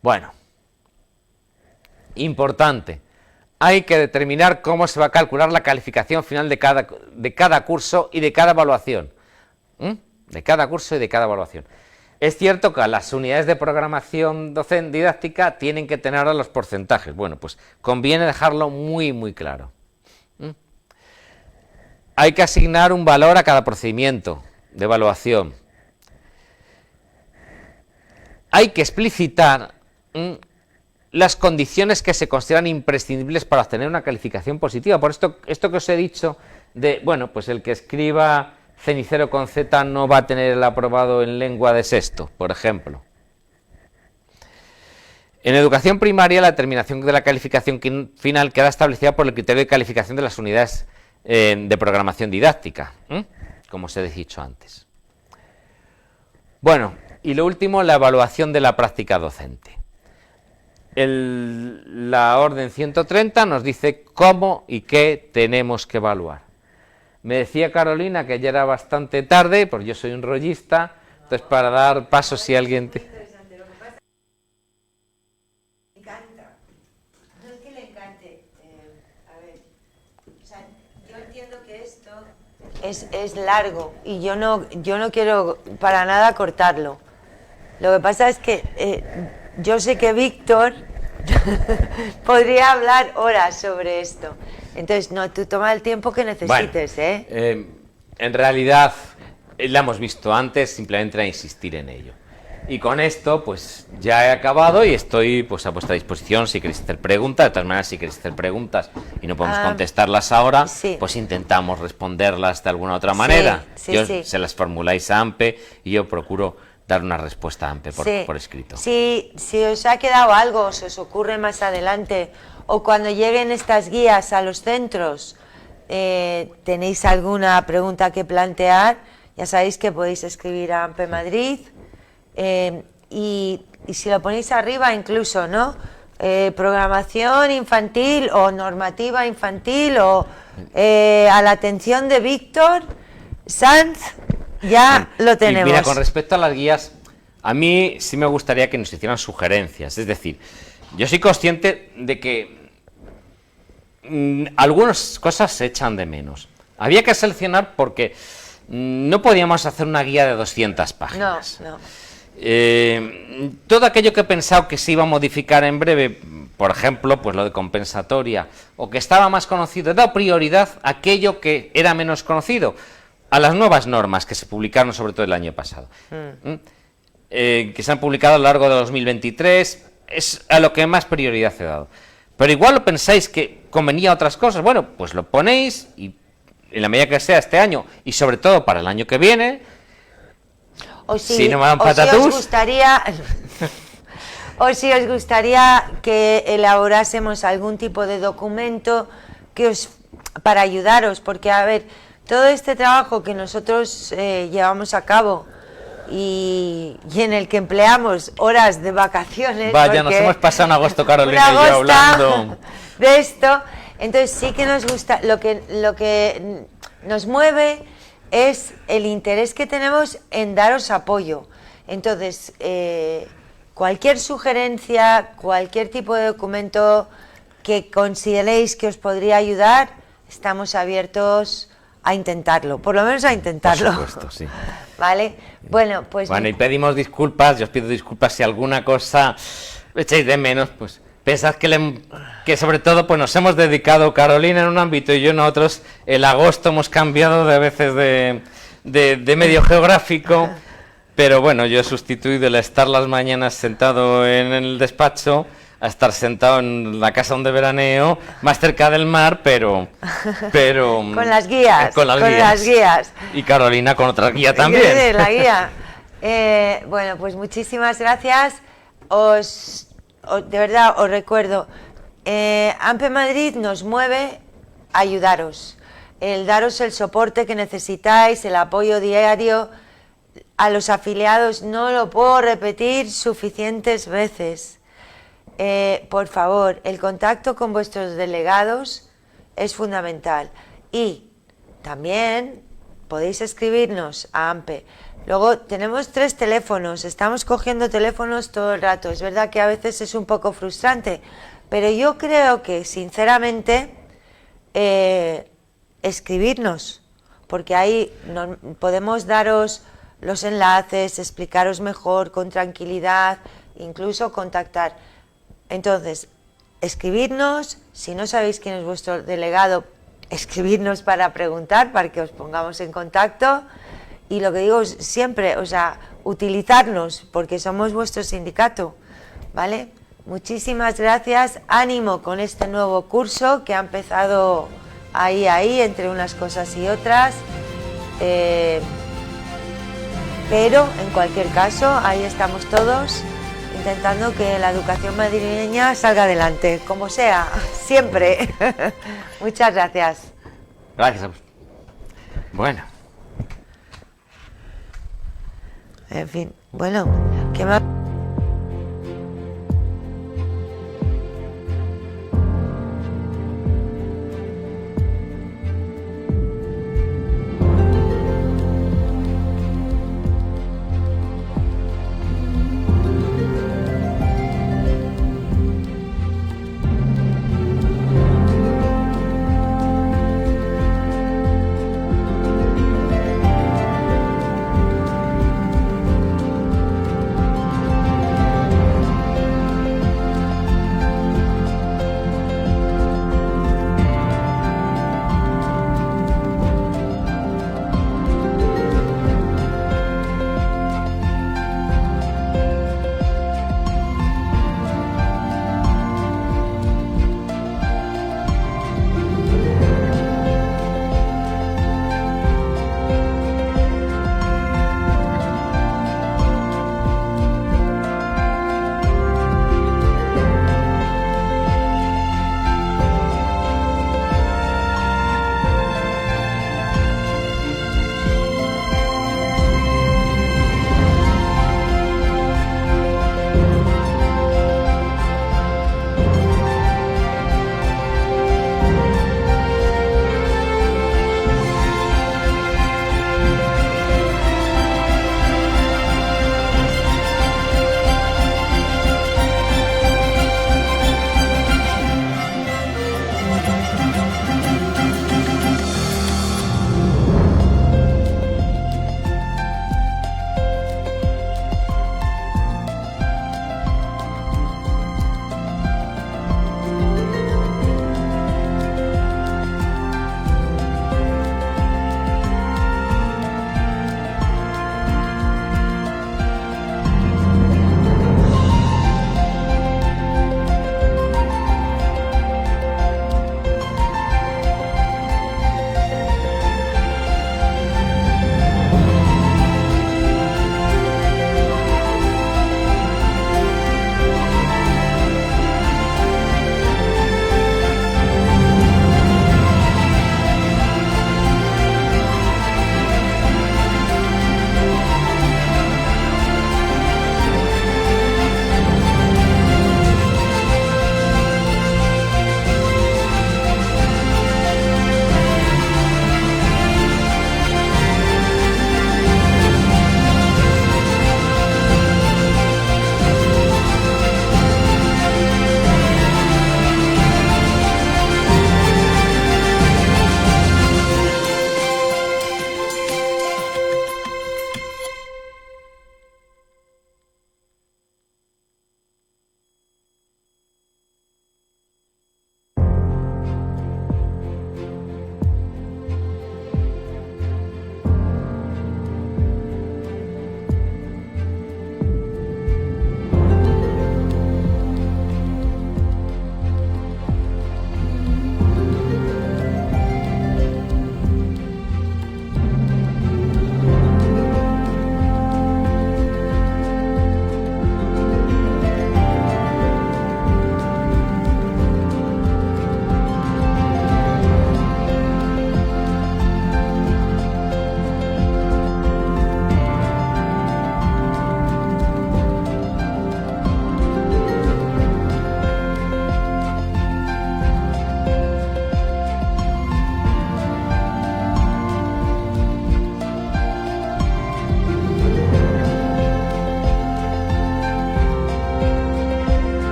Bueno, importante, hay que determinar cómo se va a calcular la calificación final de cada curso y de cada evaluación. De cada curso y de cada evaluación. Es cierto que las unidades de programación didáctica tienen que tener ahora los porcentajes. Bueno, pues conviene dejarlo muy, muy claro. Hay que asignar un valor a cada procedimiento de evaluación. Hay que explicitar las condiciones que se consideran imprescindibles para obtener una calificación positiva. Por esto que os he dicho de, bueno, pues el que escriba cenicero con Z no va a tener el aprobado en lengua de sexto, por ejemplo. En educación primaria, la determinación de la calificación final queda establecida por el criterio de calificación de las unidades de programación didáctica, como os he dicho antes. Bueno, y lo último, la evaluación de la práctica docente. La orden 130 nos dice cómo y qué tenemos que evaluar. Me decía Carolina que ya era bastante tarde, porque yo soy un rollista, entonces para dar paso si alguien... Me encanta. No es que le encante. A ver, o sea, yo entiendo que esto es largo y yo no quiero para nada cortarlo. Lo que pasa es que yo sé que Víctor podría hablar horas sobre esto. Entonces, no, tú toma el tiempo que necesites, bueno, en realidad, la hemos visto antes, simplemente a insistir en ello. Y con esto, pues ya he acabado y estoy pues a vuestra disposición si queréis hacer preguntas. De todas maneras, si queréis hacer preguntas y no podemos contestarlas ahora, sí, pues intentamos responderlas de alguna otra manera. Sí. Se las formuláis a AMPE y yo procuro dar una respuesta a AMPE por escrito. Si os ha quedado algo, se os ocurre más adelante, o cuando lleguen estas guías a los centros, tenéis alguna pregunta que plantear, ya sabéis que podéis escribir a AMPE Madrid, y si lo ponéis arriba incluso, ¿no? Programación infantil o normativa infantil o a la atención de Víctor Sanz, ya lo tenemos. Y mira, con respecto a las guías, a mí sí me gustaría que nos hicieran sugerencias. Es decir, yo soy consciente de que algunas cosas se echan de menos. Había que seleccionar porque no podíamos hacer una guía de 200 páginas. No. Todo aquello que he pensado que se iba a modificar en breve, por ejemplo, pues lo de compensatoria, o que estaba más conocido, he dado prioridad a aquello que era menos conocido, a las nuevas normas que se publicaron sobre todo el año pasado, que se han publicado a lo largo de 2023, es a lo que más prioridad he dado. Pero igual lo pensáis que convenía a otras cosas, bueno, pues lo ponéis y en la medida que sea este año y sobre todo para el año que viene, o si no me dan patatús, patatús, o si os gustaría que elaborásemos algún tipo de documento para ayudaros, porque a ver, todo este trabajo que nosotros llevamos a cabo y en el que empleamos horas de vacaciones. Vaya, nos hemos pasado en agosto, Carolina y yo hablando de esto. Entonces sí que nos gusta, lo que nos mueve es el interés que tenemos en daros apoyo. Entonces, cualquier sugerencia, cualquier tipo de documento que consideréis que os podría ayudar, estamos abiertos a intentarlo, por lo menos a intentarlo. Por supuesto, sí. ¿Vale? Bueno, pues... Bueno, y pedimos disculpas, yo os pido disculpas si alguna cosa echáis de menos, pues pensad que sobre todo pues nos hemos dedicado, Carolina en un ámbito y yo en otros, el agosto hemos cambiado de veces de medio geográfico, pero bueno, yo he sustituido el estar las mañanas sentado en el despacho a estar sentado en la casa donde veraneo, más cerca del mar, pero con las guías. Con las guías. Y Carolina con otra guía también. La guía. Bueno, pues muchísimas gracias. De verdad, os recuerdo, AMPE Madrid nos mueve a ayudaros, el daros el soporte que necesitáis, el apoyo diario a los afiliados. No lo puedo repetir suficientes veces. Por favor, el contacto con vuestros delegados es fundamental y también podéis escribirnos a AMPE. Luego tenemos 3 teléfonos, estamos cogiendo teléfonos todo el rato. Es verdad que a veces es un poco frustrante, pero yo creo que sinceramente escribirnos, porque ahí podemos daros los enlaces, explicaros mejor, con tranquilidad, incluso contactar. Entonces, escribidnos, si no sabéis quién es vuestro delegado, escribidnos para preguntar, para que os pongamos en contacto. Y lo que digo siempre, o sea, utilizarnos, porque somos vuestro sindicato, ¿vale? Muchísimas gracias, ánimo con este nuevo curso que ha empezado ahí, entre unas cosas y otras. Pero en cualquier caso, ahí estamos todos intentando que la educación madrileña salga adelante, como sea, siempre. Muchas gracias. Gracias. Bueno. En fin, bueno, ¿qué más?